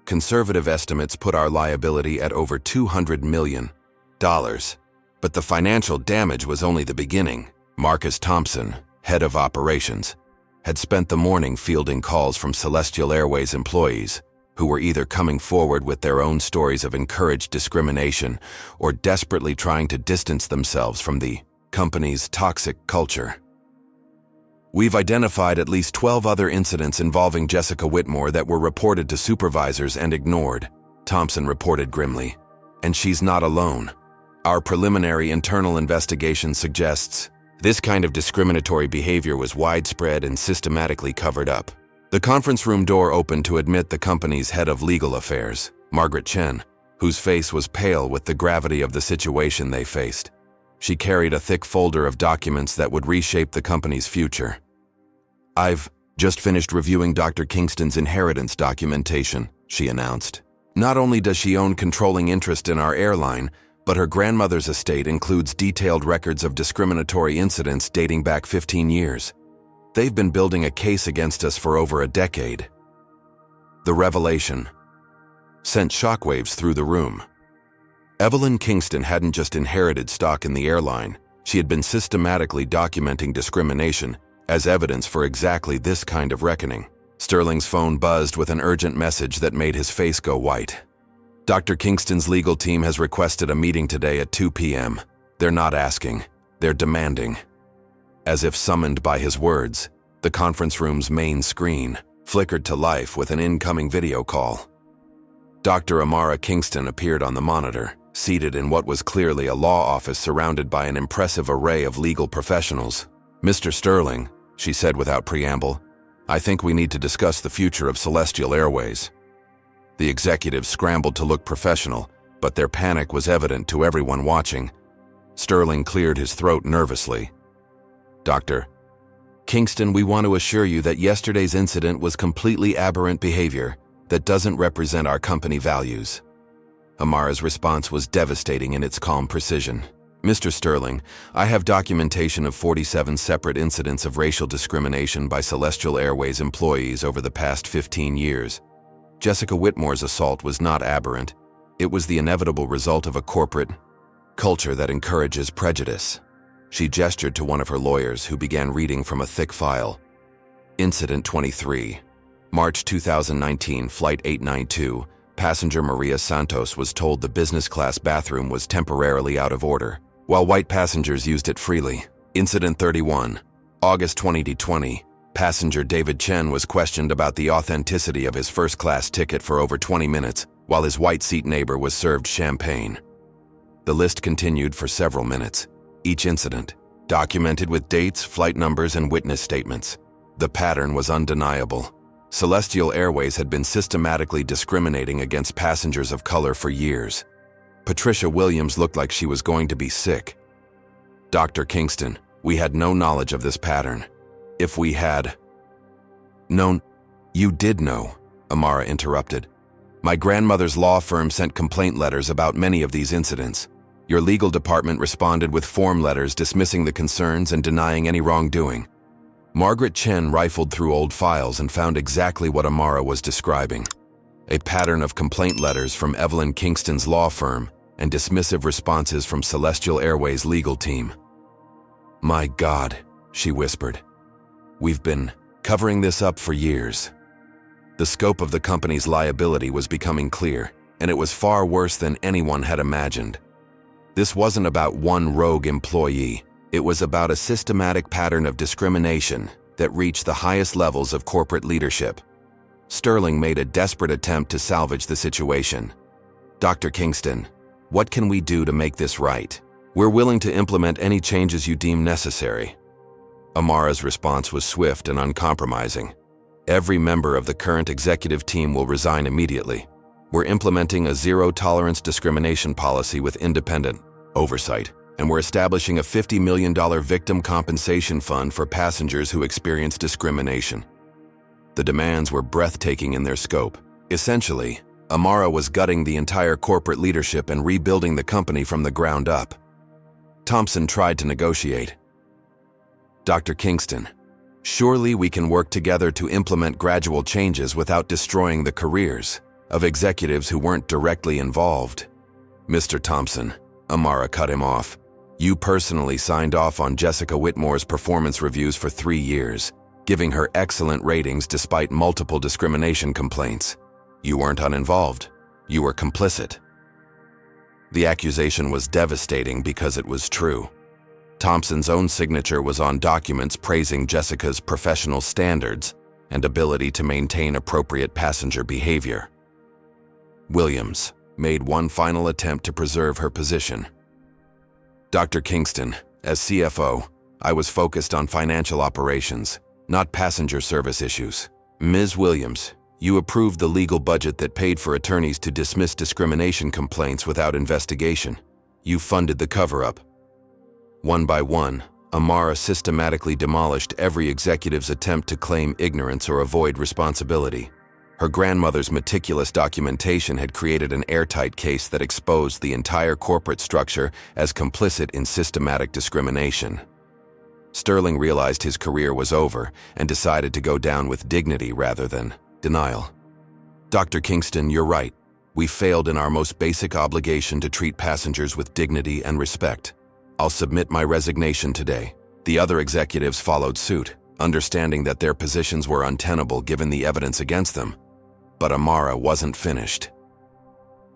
Conservative estimates put our liability at over $200 million. But the financial damage was only the beginning." Marcus Thompson, head of operations, had spent the morning fielding calls from Celestial Airways employees who were either coming forward with their own stories of encouraged discrimination or desperately trying to distance themselves from the company's toxic culture. "We've identified at least 12 other incidents involving Jessica Whitmore that were reported to supervisors and ignored," Thompson reported grimly. "And she's not alone. Our preliminary internal investigation suggests this kind of discriminatory behavior was widespread and systematically covered up." The conference room door opened to admit the company's head of legal affairs, Margaret Chen, whose face was pale with the gravity of the situation they faced. She carried a thick folder of documents that would reshape the company's future. "I've just finished reviewing Dr. Kingston's inheritance documentation," she announced. "Not only does she own controlling interest in our airline, but her grandmother's estate includes detailed records of discriminatory incidents dating back 15 years. They've been building a case against us for over a decade." The revelation sent shockwaves through the room. Evelyn Kingston hadn't just inherited stock in the airline, she had been systematically documenting discrimination as evidence for exactly this kind of reckoning. Sterling's phone buzzed with an urgent message that made his face go white. "Dr. Kingston's legal team has requested a meeting today at 2 p.m. They're not asking, they're demanding." As if summoned by his words, the conference room's main screen flickered to life with an incoming video call. Dr. Amara Kingston appeared on the monitor, seated in what was clearly a law office surrounded by an impressive array of legal professionals. "Mr. Sterling," she said without preamble, "I think we need to discuss the future of Celestial Airways." The executives scrambled to look professional, but their panic was evident to everyone watching. Sterling cleared his throat nervously. "Dr. Kingston, we want to assure you that yesterday's incident was completely aberrant behavior that doesn't represent our company values." Amara's response was devastating in its calm precision. "Mr. Sterling, I have documentation of 47 separate incidents of racial discrimination by Celestial Airways employees over the past 15 years. Jessica Whitmore's assault was not aberrant. It was the inevitable result of a corporate culture that encourages prejudice." She gestured to one of her lawyers, who began reading from a thick file. "Incident 23. March 2019, Flight 892. Passenger Maria Santos was told the business class bathroom was temporarily out of order, while white passengers used it freely. Incident 31. August 2020. Passenger David Chen was questioned about the authenticity of his first-class ticket for over 20 minutes, while his white seat neighbor was served champagne." The list continued for several minutes. Each incident, documented with dates, flight numbers, and witness statements. The pattern was undeniable. Celestial Airways had been systematically discriminating against passengers of color for years. Patricia Williams looked like she was going to be sick. "Dr. Kingston, we had no knowledge of this pattern. If we had known—" "You did know," Amara interrupted. "My grandmother's law firm sent complaint letters about many of these incidents. Your legal department responded with form letters dismissing the concerns and denying any wrongdoing. Margaret Chen rifled through old files and found exactly what Amara was describing. A pattern of complaint letters from Evelyn Kingston's law firm and dismissive responses from Celestial Airways' legal team. "My God," she whispered. "We've been covering this up for years." The scope of the company's liability was becoming clear, and it was far worse than anyone had imagined. This wasn't about one rogue employee. It was about a systematic pattern of discrimination that reached the highest levels of corporate leadership. Sterling made a desperate attempt to salvage the situation. "Dr. Kingston, what can we do to make this right? We're willing to implement any changes you deem necessary." Amara's response was swift and uncompromising. "Every member of the current executive team will resign immediately. We're implementing a zero-tolerance discrimination policy with independent oversight, and we're establishing a $50 million victim compensation fund for passengers who experience discrimination." The demands were breathtaking in their scope. Essentially, Amara was gutting the entire corporate leadership and rebuilding the company from the ground up. Thompson tried to negotiate. "Dr. Kingston, surely we can work together to implement gradual changes without destroying the careers of executives who weren't directly involved." "Mr. Thompson," Amara cut him off, "you personally signed off on Jessica Whitmore's performance reviews for 3 years, giving her excellent ratings despite multiple discrimination complaints. You weren't uninvolved. You were complicit." The accusation was devastating because it was true. Thompson's own signature was on documents praising Jessica's professional standards and ability to maintain appropriate passenger behavior. Williams made one final attempt to preserve her position. "Dr. Kingston, as CFO, I was focused on financial operations, not passenger service issues. Ms. Williams, you approved the legal budget that paid for attorneys to dismiss discrimination complaints without investigation. You funded the cover-up." One by one, Amara systematically demolished every executive's attempt to claim ignorance or avoid responsibility. Her grandmother's meticulous documentation had created an airtight case that exposed the entire corporate structure as complicit in systematic discrimination. Sterling realized his career was over and decided to go down with dignity rather than denial. "Dr. Kingston, you're right. We failed in our most basic obligation to treat passengers with dignity and respect. I'll submit my resignation today." The other executives followed suit, understanding that their positions were untenable given the evidence against them. But Amara wasn't finished.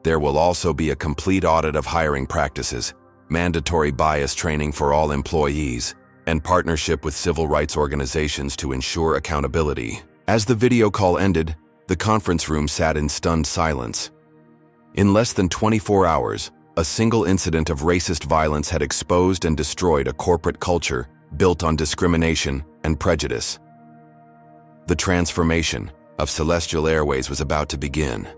There will also be a complete audit of hiring practices, mandatory bias training for all employees, and partnership with civil rights organizations to ensure accountability. As the video call ended, the conference room sat in stunned silence. In less than 24 hours, a single incident of racist violence had exposed and destroyed a corporate culture built on discrimination and prejudice. The transformation of Celestial Airways was about to begin.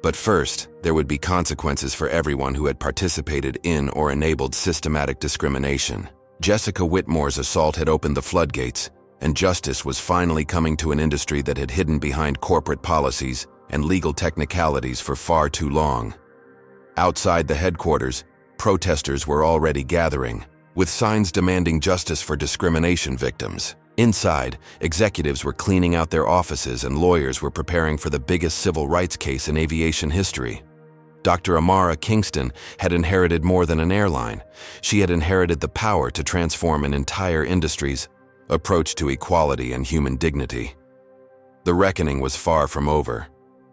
But first, there would be consequences for everyone who had participated in or enabled systematic discrimination. Jessica Whitmore's assault had opened the floodgates, and justice was finally coming to an industry that had hidden behind corporate policies and legal technicalities for far too long. Outside the headquarters, protesters were already gathering, with signs demanding justice for discrimination victims. Inside, executives were cleaning out their offices and lawyers were preparing for the biggest civil rights case in aviation history. Dr. Amara Kingston had inherited more than an airline. She had inherited the power to transform an entire industry's approach to equality and human dignity. The reckoning was far from over,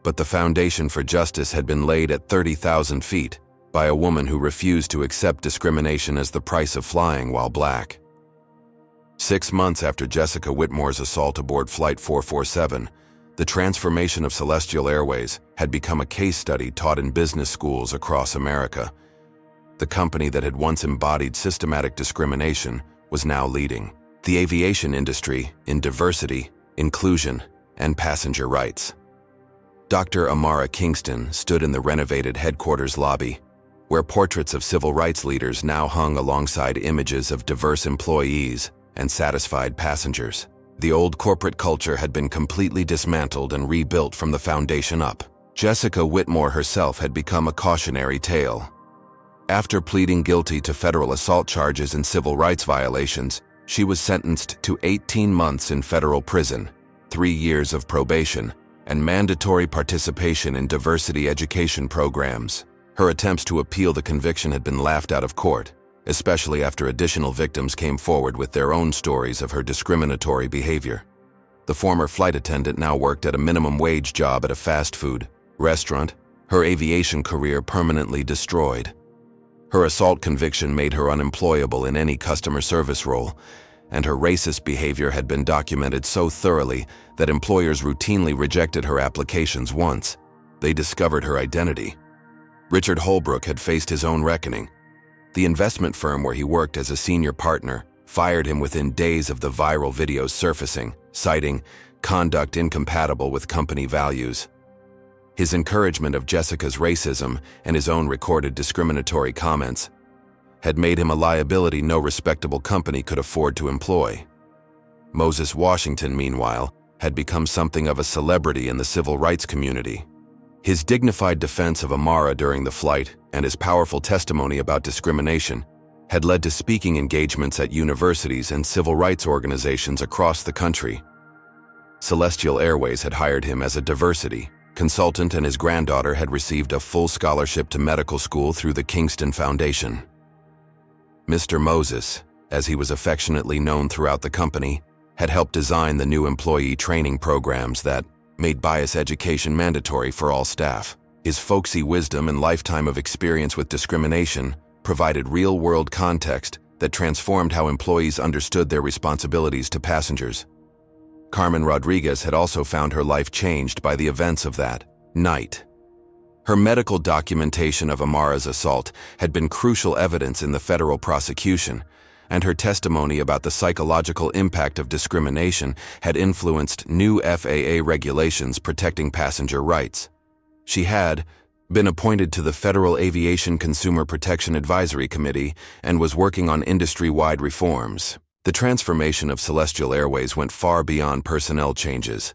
but the foundation for justice had been laid at 30,000 feet by a woman who refused to accept discrimination as the price of flying while black. 6 months after Jessica Whitmore's assault aboard Flight 447, the transformation of Celestial Airways had become a case study taught in business schools across America. The company that had once embodied systematic discrimination was now leading the aviation industry in diversity, inclusion, and passenger rights. Dr. Amara Kingston stood in the renovated headquarters lobby, where portraits of civil rights leaders now hung alongside images of diverse employees and satisfied passengers. The old corporate culture had been completely dismantled and rebuilt from the foundation up. Jessica Whitmore herself had become a cautionary tale. After pleading guilty to federal assault charges and civil rights violations, she was sentenced to 18 months in federal prison, 3 years of probation, and mandatory participation in diversity education programs. Her attempts to appeal the conviction had been laughed out of court, especially after additional victims came forward with their own stories of her discriminatory behavior. The former flight attendant now worked at a minimum wage job at a fast food restaurant, her aviation career permanently destroyed. Her assault conviction made her unemployable in any customer service role, and her racist behavior had been documented so thoroughly that employers routinely rejected her applications once they discovered her identity. Richard Holbrook had faced his own reckoning. The investment firm where he worked as a senior partner fired him within days of the viral videos surfacing, citing conduct incompatible with company values. His encouragement of Jessica's racism and his own recorded discriminatory comments had made him a liability no respectable company could afford to employ. Moses Washington, meanwhile, had become something of a celebrity in the civil rights community. His dignified defense of Amara during the flight and his powerful testimony about discrimination had led to speaking engagements at universities and civil rights organizations across the country. Celestial Airways had hired him as a diversity consultant, and his granddaughter had received a full scholarship to medical school through the Kingston Foundation. Mr. Moses, as he was affectionately known throughout the company, had helped design the new employee training programs that made bias education mandatory for all staff. His folksy wisdom and lifetime of experience with discrimination provided real-world context that transformed how employees understood their responsibilities to passengers. Carmen Rodriguez had also found her life changed by the events of that night. Her medical documentation of Amara's assault had been crucial evidence in the federal prosecution, and her testimony about the psychological impact of discrimination had influenced new FAA regulations protecting passenger rights. She had been appointed to the Federal Aviation Consumer Protection Advisory Committee and was working on industry-wide reforms. The transformation of Celestial Airways went far beyond personnel changes.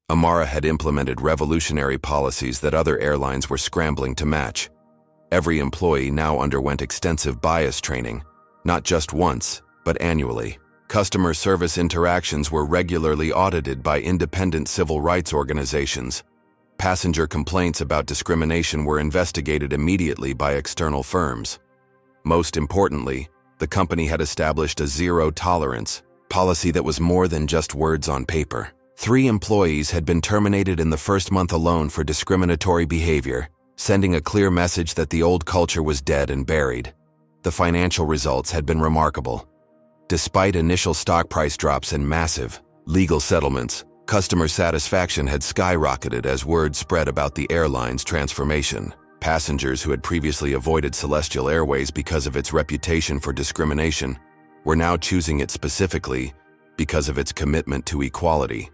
Amara had implemented revolutionary policies that other airlines were scrambling to match. Every employee now underwent extensive bias training, not just once, but annually. Customer service interactions were regularly audited by independent civil rights organizations. Passenger complaints about discrimination were investigated immediately by external firms. Most importantly, the company had established a zero-tolerance policy that was more than just words on paper. 3 employees had been terminated in the first month alone for discriminatory behavior, sending a clear message that the old culture was dead and buried. The financial results had been remarkable. Despite initial stock price drops and massive legal settlements, customer satisfaction had skyrocketed as word spread about the airline's transformation. Passengers who had previously avoided Celestial Airways because of its reputation for discrimination were now choosing it specifically because of its commitment to equality.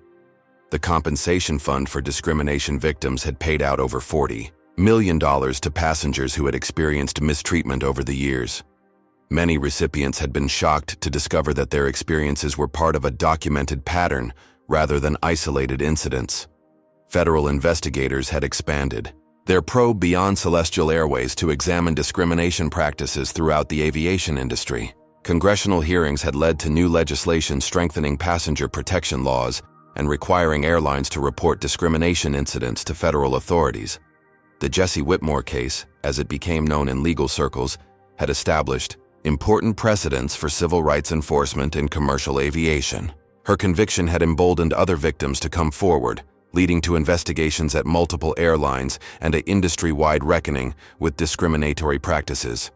The compensation fund for discrimination victims had paid out over $40 million to passengers who had experienced mistreatment over the years. Many recipients had been shocked to discover that their experiences were part of a documented pattern rather than isolated incidents. Federal investigators had expanded their probe beyond Celestial Airways to examine discrimination practices throughout the aviation industry. Congressional hearings had led to new legislation strengthening passenger protection laws and requiring airlines to report discrimination incidents to federal authorities. The Jessica Whitmore case, as it became known in legal circles, had established important precedents for civil rights enforcement in commercial aviation. Her conviction had emboldened other victims to come forward, leading to investigations at multiple airlines and an industry-wide reckoning with discriminatory practices.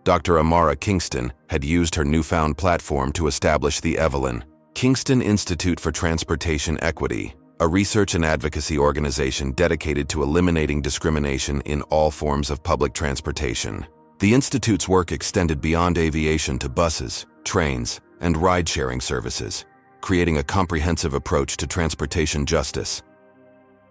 Dr. Amara Kingston had used her newfound platform to establish the Evelyn Kingston Institute for Transportation Equity, a research and advocacy organization dedicated to eliminating discrimination in all forms of public transportation. The Institute's work extended beyond aviation to buses, trains, and ride-sharing services, creating a comprehensive approach to transportation justice.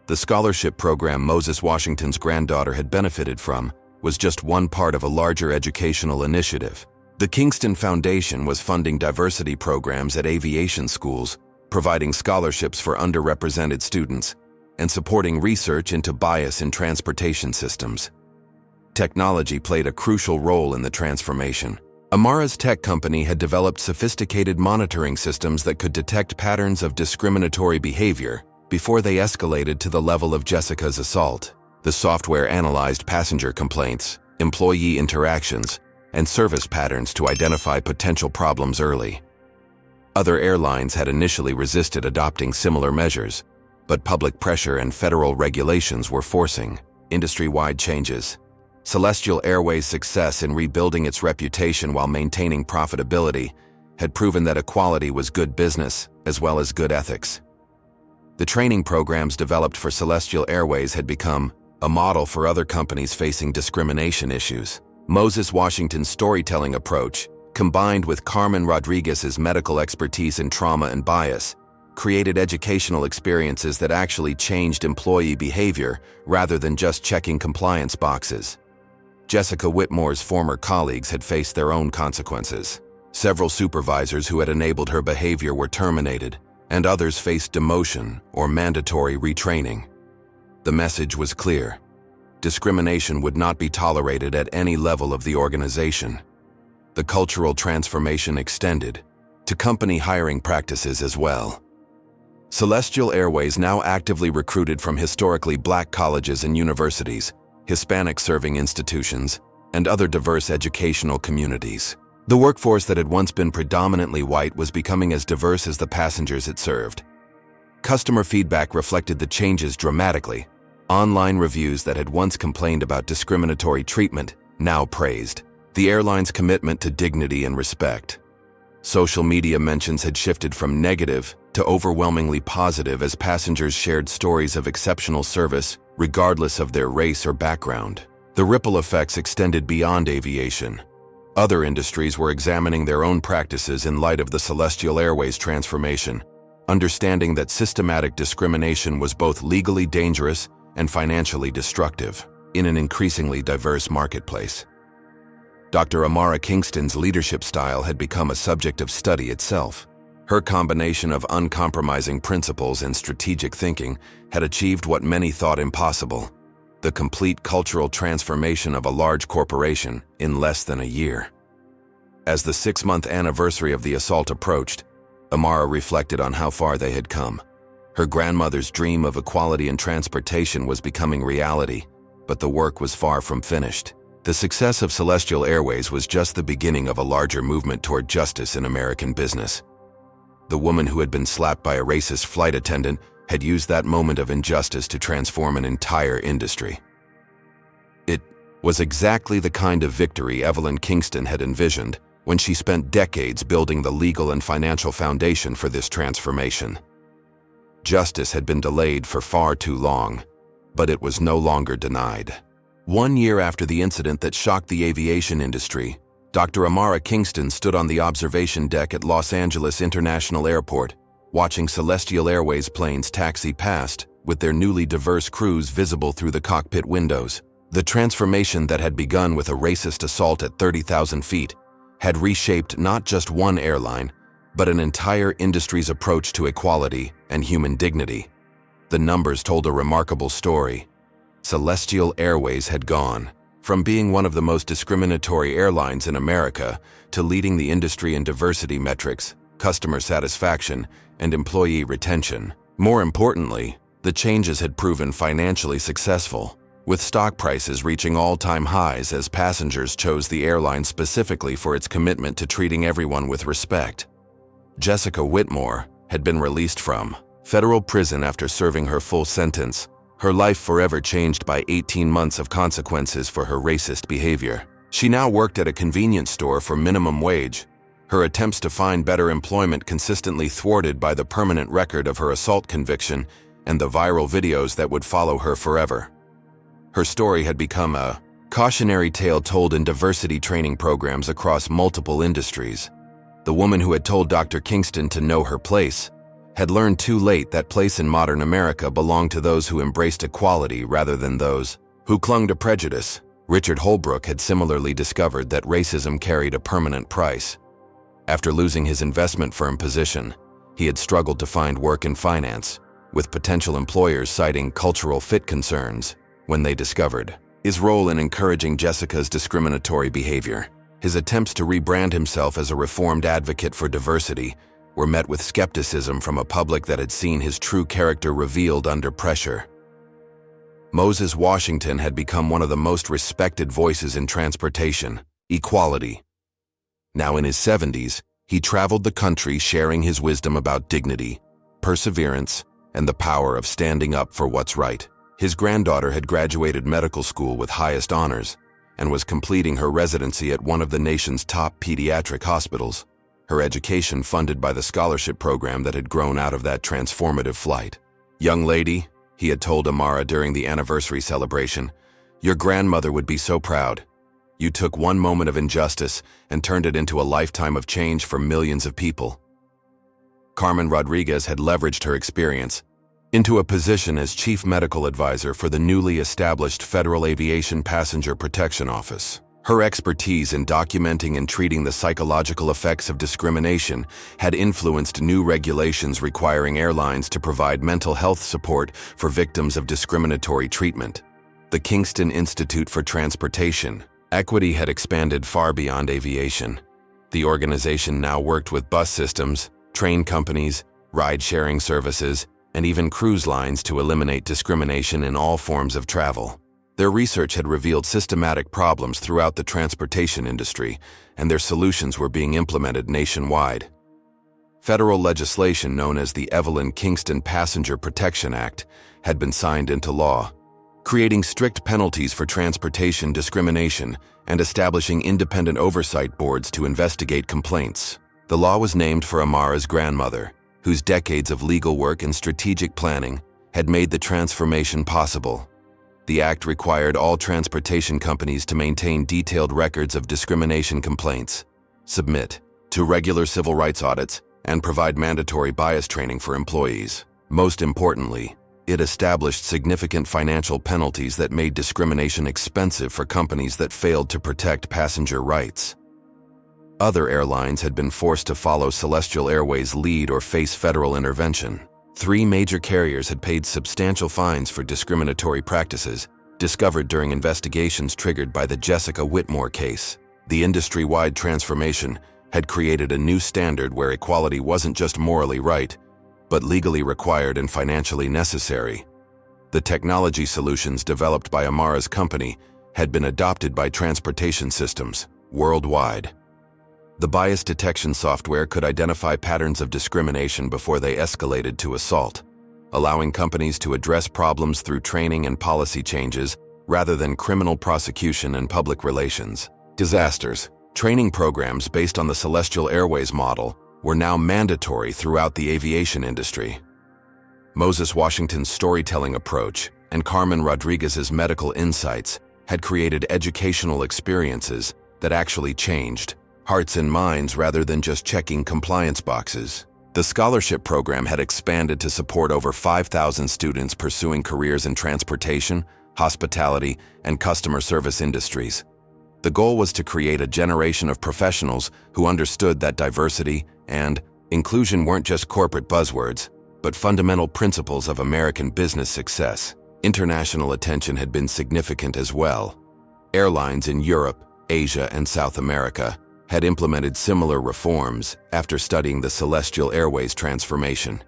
The scholarship program Moses Washington's granddaughter had benefited from was just one part of a larger educational initiative. The Kingston Foundation was funding diversity programs at aviation schools, providing scholarships for underrepresented students, and supporting research into bias in transportation systems. Technology played a crucial role in the transformation. Amara's tech company had developed sophisticated monitoring systems that could detect patterns of discriminatory behavior before they escalated to the level of Jessica's assault. The software analyzed passenger complaints, employee interactions, and service patterns to identify potential problems early. Other airlines had initially resisted adopting similar measures, but public pressure and federal regulations were forcing industry-wide changes. Celestial Airways' success in rebuilding its reputation while maintaining profitability had proven that equality was good business as well as good ethics. The training programs developed for Celestial Airways had become a model for other companies facing discrimination issues. Moses Washington's storytelling approach, combined with Carmen Rodriguez's medical expertise in trauma and bias, created educational experiences that actually changed employee behavior rather than just checking compliance boxes. Jessica Whitmore's former colleagues had faced their own consequences. Several supervisors who had enabled her behavior were terminated, and others faced demotion or mandatory retraining. The message was clear. Discrimination would not be tolerated at any level of the organization. The cultural transformation extended to company hiring practices as well. Celestial Airways now actively recruited from historically black colleges and universities, Hispanic-serving institutions, and other diverse educational communities. The workforce that had once been predominantly white was becoming as diverse as the passengers it served. Customer feedback reflected the changes dramatically. Online reviews that had once complained about discriminatory treatment now praised the airline's commitment to dignity and respect. Social media mentions had shifted from negative to overwhelmingly positive as passengers shared stories of exceptional service, regardless of their race or background. The ripple effects extended beyond aviation. Other industries were examining their own practices in light of the Celestial Airways transformation, understanding that systematic discrimination was both legally dangerous and financially destructive in an increasingly diverse marketplace. Dr. Amara Kingston's leadership style had become a subject of study itself. Her combination of uncompromising principles and strategic thinking had achieved what many thought impossible: the complete cultural transformation of a large corporation in less than a year. As the 6-month anniversary of the assault approached, Amara reflected on how far they had come. Her grandmother's dream of equality in transportation was becoming reality, but the work was far from finished. The success of Celestial Airways was just the beginning of a larger movement toward justice in American business. The woman who had been slapped by a racist flight attendant had used that moment of injustice to transform an entire industry. It was exactly the kind of victory Evelyn Kingston had envisioned when she spent decades building the legal and financial foundation for this transformation. Justice had been delayed for far too long, but it was no longer denied. 1 year after the incident that shocked the aviation industry, Dr. Amara Kingston stood on the observation deck at Los Angeles International Airport, watching Celestial Airways planes taxi past with their newly diverse crews visible through the cockpit windows. The transformation that had begun with a racist assault at 30,000 feet had reshaped not just one airline, but an entire industry's approach to equality and human dignity. The numbers told a remarkable story. Celestial Airways had gone from being one of the most discriminatory airlines in America to leading the industry in diversity metrics, customer satisfaction, and employee retention. More importantly, the changes had proven financially successful, with stock prices reaching all-time highs as passengers chose the airline specifically for its commitment to treating everyone with respect. Jessica Whitmore had been released from federal prison after serving her full sentence, her life forever changed by 18 months of consequences for her racist behavior. She now worked at a convenience store for minimum wage, her attempts to find better employment consistently thwarted by the permanent record of her assault conviction and the viral videos that would follow her forever. Her story had become a cautionary tale told in diversity training programs across multiple industries. The woman who had told Dr. Kingston to know her place had learned too late that place in modern America belonged to those who embraced equality rather than those who clung to prejudice. Richard Holbrook had similarly discovered that racism carried a permanent price. After losing his investment firm position, he had struggled to find work in finance, with potential employers citing cultural fit concerns when they discovered His role in encouraging Jessica's discriminatory behavior. His attempts to rebrand himself as a reformed advocate for diversity were met with skepticism from a public that had seen his true character revealed under pressure. Moses Washington had become one of the most respected voices in transportation equality. Now in his 70s, he traveled the country sharing his wisdom about dignity, perseverance, and the power of standing up for what's right. His granddaughter had graduated medical school with highest honors and was completing her residency at one of the nation's top pediatric hospitals, her education funded by the scholarship program that had grown out of that transformative flight. "Young lady," he had told Amara during the anniversary celebration, "your grandmother would be so proud. You took one moment of injustice and turned it into a lifetime of change for millions of people." Carmen Rodriguez had leveraged her experience into a position as chief medical advisor for the newly established Federal Aviation Passenger Protection Office. Her expertise in documenting and treating the psychological effects of discrimination had influenced new regulations requiring airlines to provide mental health support for victims of discriminatory treatment. The Kingston Institute for Transportation Equity had expanded far beyond aviation. The organization now worked with bus systems, train companies, ride-sharing services, and even cruise lines to eliminate discrimination in all forms of travel. Their research had revealed systematic problems throughout the transportation industry, and their solutions were being implemented nationwide. Federal legislation known as the Evelyn Kingston Passenger Protection Act had been signed into law, creating strict penalties for transportation discrimination and establishing independent oversight boards to investigate complaints. The law was named for Amara's grandmother, whose decades of legal work and strategic planning had made the transformation possible. The act required all transportation companies to maintain detailed records of discrimination complaints, submit to regular civil rights audits, and provide mandatory bias training for employees. Most importantly, it established significant financial penalties that made discrimination expensive for companies that failed to protect passenger rights. Other airlines had been forced to follow Celestial Airways' lead or face federal intervention. 3 major carriers had paid substantial fines for discriminatory practices discovered during investigations triggered by the Jessica Whitmore case. The industry-wide transformation had created a new standard where equality wasn't just morally right, but legally required and financially necessary. The technology solutions developed by Amara's company had been adopted by transportation systems worldwide. The bias detection software could identify patterns of discrimination before they escalated to assault, allowing companies to address problems through training and policy changes rather than criminal prosecution and public relations. Disasters. Training programs based on the Celestial Airways model were now mandatory throughout the aviation industry. Moses Washington's storytelling approach and Carmen Rodriguez's medical insights had created educational experiences that actually changed hearts and minds rather than just checking compliance boxes. The scholarship program had expanded to support over 5,000 students pursuing careers in transportation, hospitality, and customer service industries. The goal was to create a generation of professionals who understood that diversity and inclusion weren't just corporate buzzwords, but fundamental principles of American business success. International attention had been significant as well. Airlines in Europe, Asia, and South America had implemented similar reforms after studying the Celestial Airways transformation.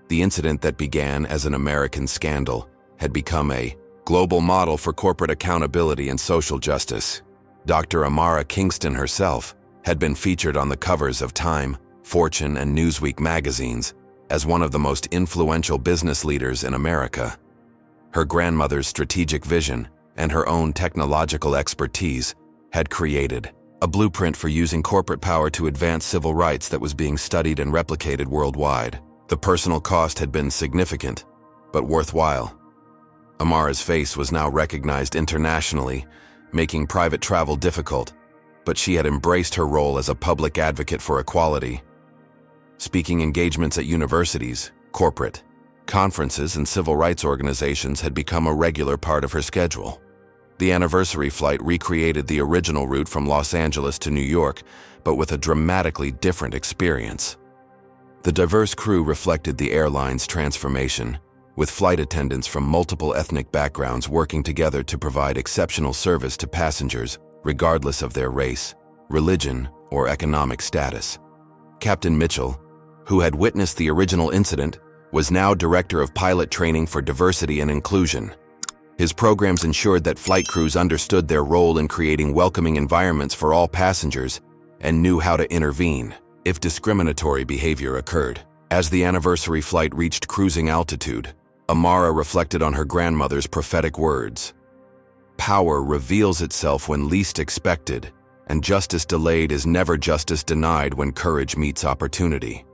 The incident that began as an American scandal had become a global model for corporate accountability and social justice. Dr. Amara Kingston herself had been featured on the covers of Time, Fortune, and Newsweek magazines as one of the most influential business leaders in America. Her grandmother's strategic vision and her own technological expertise had created a blueprint for using corporate power to advance civil rights that was being studied and replicated worldwide. The personal cost had been significant, but worthwhile. Amara's face was now recognized internationally, making private travel difficult, but she had embraced her role as a public advocate for equality. Speaking engagements at universities, corporate conferences, and civil rights organizations had become a regular part of her schedule. The anniversary flight recreated the original route from Los Angeles to New York, but with a dramatically different experience. The diverse crew reflected the airline's transformation, with flight attendants from multiple ethnic backgrounds working together to provide exceptional service to passengers, regardless of their race, religion, or economic status. Captain Mitchell, who had witnessed the original incident, was now Director of Pilot Training for Diversity and Inclusion. His programs ensured that flight crews understood their role in creating welcoming environments for all passengers and knew how to intervene if discriminatory behavior occurred. As the anniversary flight reached cruising altitude, Amara reflected on her grandmother's prophetic words. "Power reveals itself when least expected, and justice delayed is never justice denied when courage meets opportunity."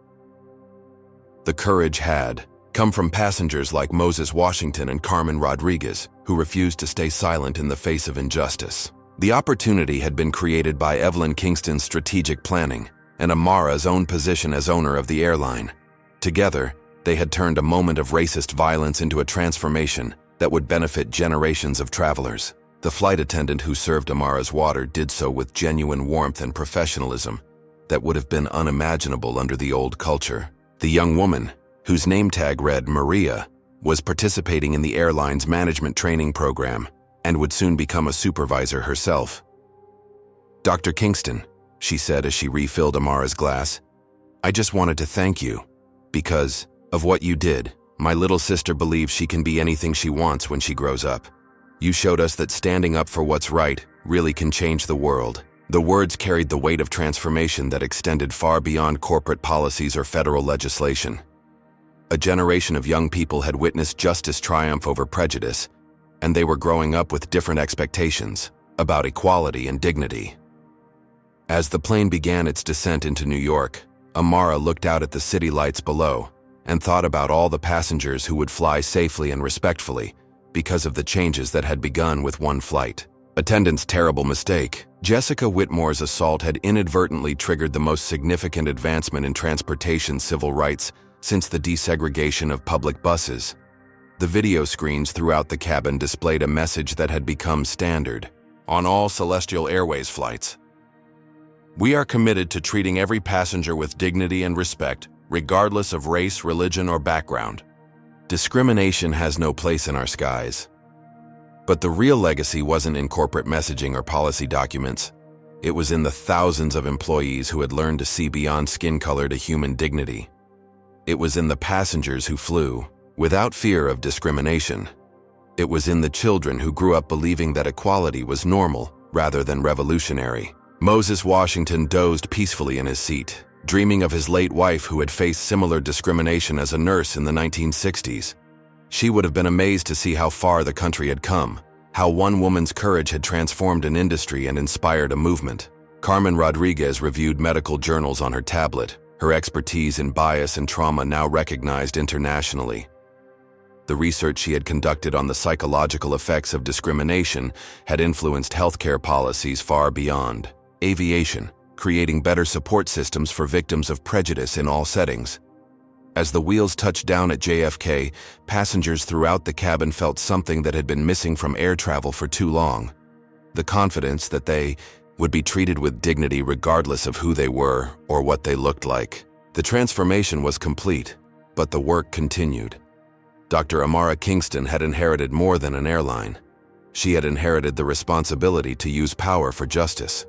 The courage had come from passengers like Moses Washington and Carmen Rodriguez, who refused to stay silent in the face of injustice. The opportunity had been created by Evelyn Kingston's strategic planning and Amara's own position as owner of the airline. Together, they had turned a moment of racist violence into a transformation that would benefit generations of travelers. The flight attendant who served Amara's water did so with genuine warmth and professionalism that would have been unimaginable under the old culture. The young woman, whose name tag read Maria, was participating in the airline's management training program and would soon become a supervisor herself. "Dr. Kingston," she said as she refilled Amara's glass, "I just wanted to thank you. Because of what you did, my little sister believes she can be anything she wants when she grows up. You showed us that standing up for what's right really can change the world." The words carried the weight of transformation that extended far beyond corporate policies or federal legislation. A generation of young people had witnessed justice triumph over prejudice, and they were growing up with different expectations about equality and dignity. As the plane began its descent into New York, Amara looked out at the city lights below and thought about all the passengers who would fly safely and respectfully because of the changes that had begun with one flight. Attendant's terrible mistake. Jessica Whitmore's assault had inadvertently triggered the most significant advancement in transportation civil rights since the desegregation of public buses. The video screens throughout the cabin displayed a message that had become standard on all Celestial Airways flights. "We are committed to treating every passenger with dignity and respect, regardless of race, religion, or background. Discrimination has no place in our skies." But the real legacy wasn't in corporate messaging or policy documents. It was in the thousands of employees who had learned to see beyond skin color to human dignity. It was in the passengers who flew without fear of discrimination. It was in the children who grew up believing that equality was normal rather than revolutionary. Moses Washington dozed peacefully in his seat, dreaming of his late wife who had faced similar discrimination as a nurse in the 1960s. She would have been amazed to see how far the country had come, how one woman's courage had transformed an industry and inspired a movement. Carmen Rodriguez reviewed medical journals on her tablet, her expertise in bias and trauma now recognized internationally. The research she had conducted on the psychological effects of discrimination had influenced healthcare policies far beyond aviation, creating better support systems for victims of prejudice in all settings. As the wheels touched down at JFK, passengers throughout the cabin felt something that had been missing from air travel for too long: the confidence that they would be treated with dignity regardless of who they were or what they looked like. The transformation was complete, but the work continued. Dr. Amara Kingston had inherited more than an airline. She had inherited the responsibility to use power for justice.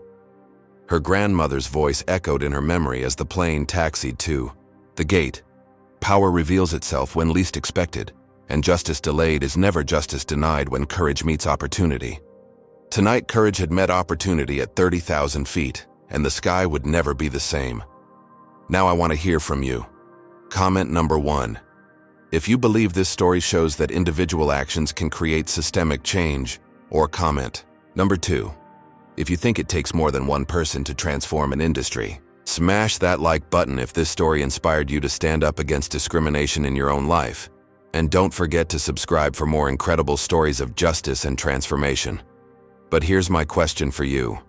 Her grandmother's voice echoed in her memory as the plane taxied to the gate. "Power reveals itself when least expected, and justice delayed is never justice denied when courage meets opportunity." Tonight, courage had met opportunity at 30,000 feet, and the sky would never be the same. Now I want to hear from you. Comment number 1. If you believe this story shows that individual actions can create systemic change, or comment number 2. If you think it takes more than one person to transform an industry. Smash that like button if this story inspired you to stand up against discrimination in your own life. And don't forget to subscribe for more incredible stories of justice and transformation. But here's my question for you.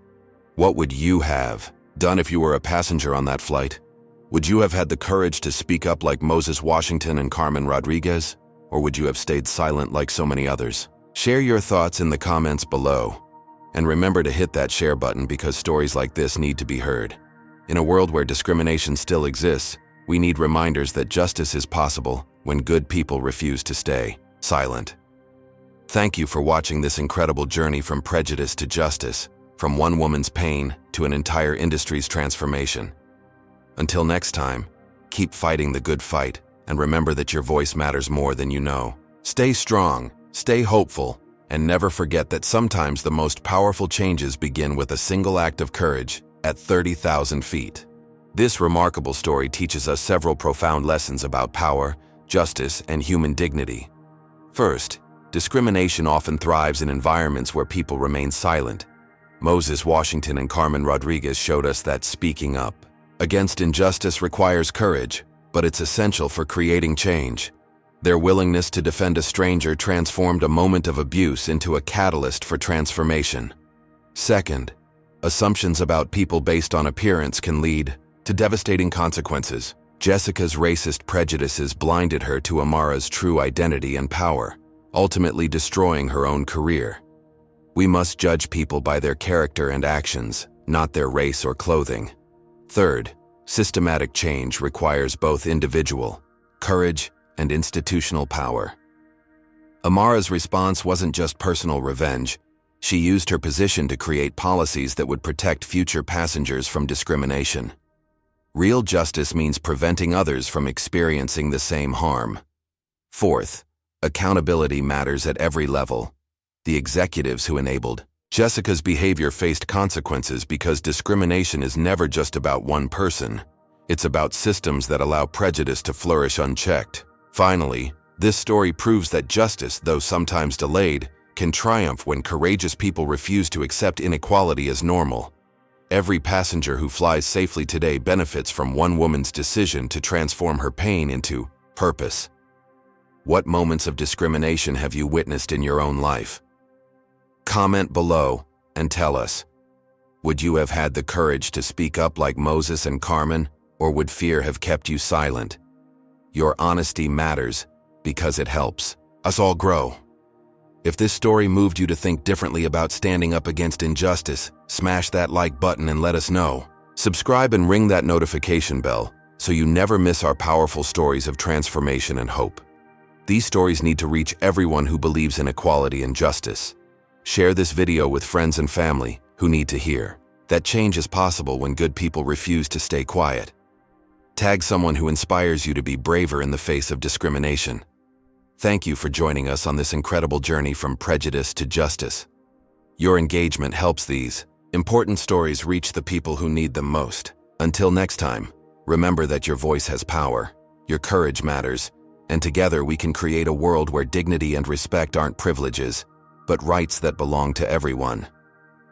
What would you have done if you were a passenger on that flight? Would you have had the courage to speak up like Moses Washington and Carmen Rodriguez? Or would you have stayed silent like so many others? Share your thoughts in the comments below. And remember to hit that share button because stories like this need to be heard. In a world where discrimination still exists, we need reminders that justice is possible when good people refuse to stay silent. Thank you for watching this incredible journey from prejudice to justice, from one woman's pain to an entire industry's transformation. Until next time, keep fighting the good fight, and remember that your voice matters more than you know. Stay strong, stay hopeful, and never forget that sometimes the most powerful changes begin with a single act of courage at 30,000 feet. This remarkable story teaches us several profound lessons about power, justice, and human dignity. First, discrimination often thrives in environments where people remain silent. Moses Washington and Carmen Rodriguez showed us that speaking up against injustice requires courage, but it's essential for creating change. Their willingness to defend a stranger transformed a moment of abuse into a catalyst for transformation. Second, assumptions about people based on appearance can lead to devastating consequences. Jessica's racist prejudices blinded her to Amara's true identity and power, ultimately destroying her own career. We must judge people by their character and actions, not their race or clothing. Third, systematic change requires both individual courage and institutional power. Amara's response wasn't just personal revenge. She used her position to create policies that would protect future passengers from discrimination. Real justice means preventing others from experiencing the same harm. Fourth, accountability matters at every level. The executives who enabled Jessica's behavior faced consequences because discrimination is never just about one person. It's about systems that allow prejudice to flourish unchecked. Finally, this story proves that justice, though sometimes delayed, can triumph when courageous people refuse to accept inequality as normal. Every passenger who flies safely today benefits from one woman's decision to transform her pain into purpose. What moments of discrimination have you witnessed in your own life? Comment below and tell us. Would you have had the courage to speak up like Moses and Carmen, or would fear have kept you silent? Your honesty matters because it helps us all grow. If this story moved you to think differently about standing up against injustice, smash that like button and let us know. Subscribe and ring that notification bell so you never miss our powerful stories of transformation and hope. These stories need to reach everyone who believes in equality and justice. Share this video with friends and family who need to hear that change is possible when good people refuse to stay quiet. Tag someone who inspires you to be braver in the face of discrimination. Thank you for joining us on this incredible journey from prejudice to justice. Your engagement helps these important stories reach the people who need them most. Until next time, remember that your voice has power, your courage matters, and together we can create a world where dignity and respect aren't privileges, but rights that belong to everyone.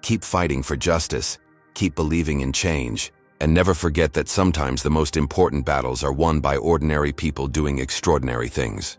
Keep fighting for justice, keep believing in change, and never forget that sometimes the most important battles are won by ordinary people doing extraordinary things.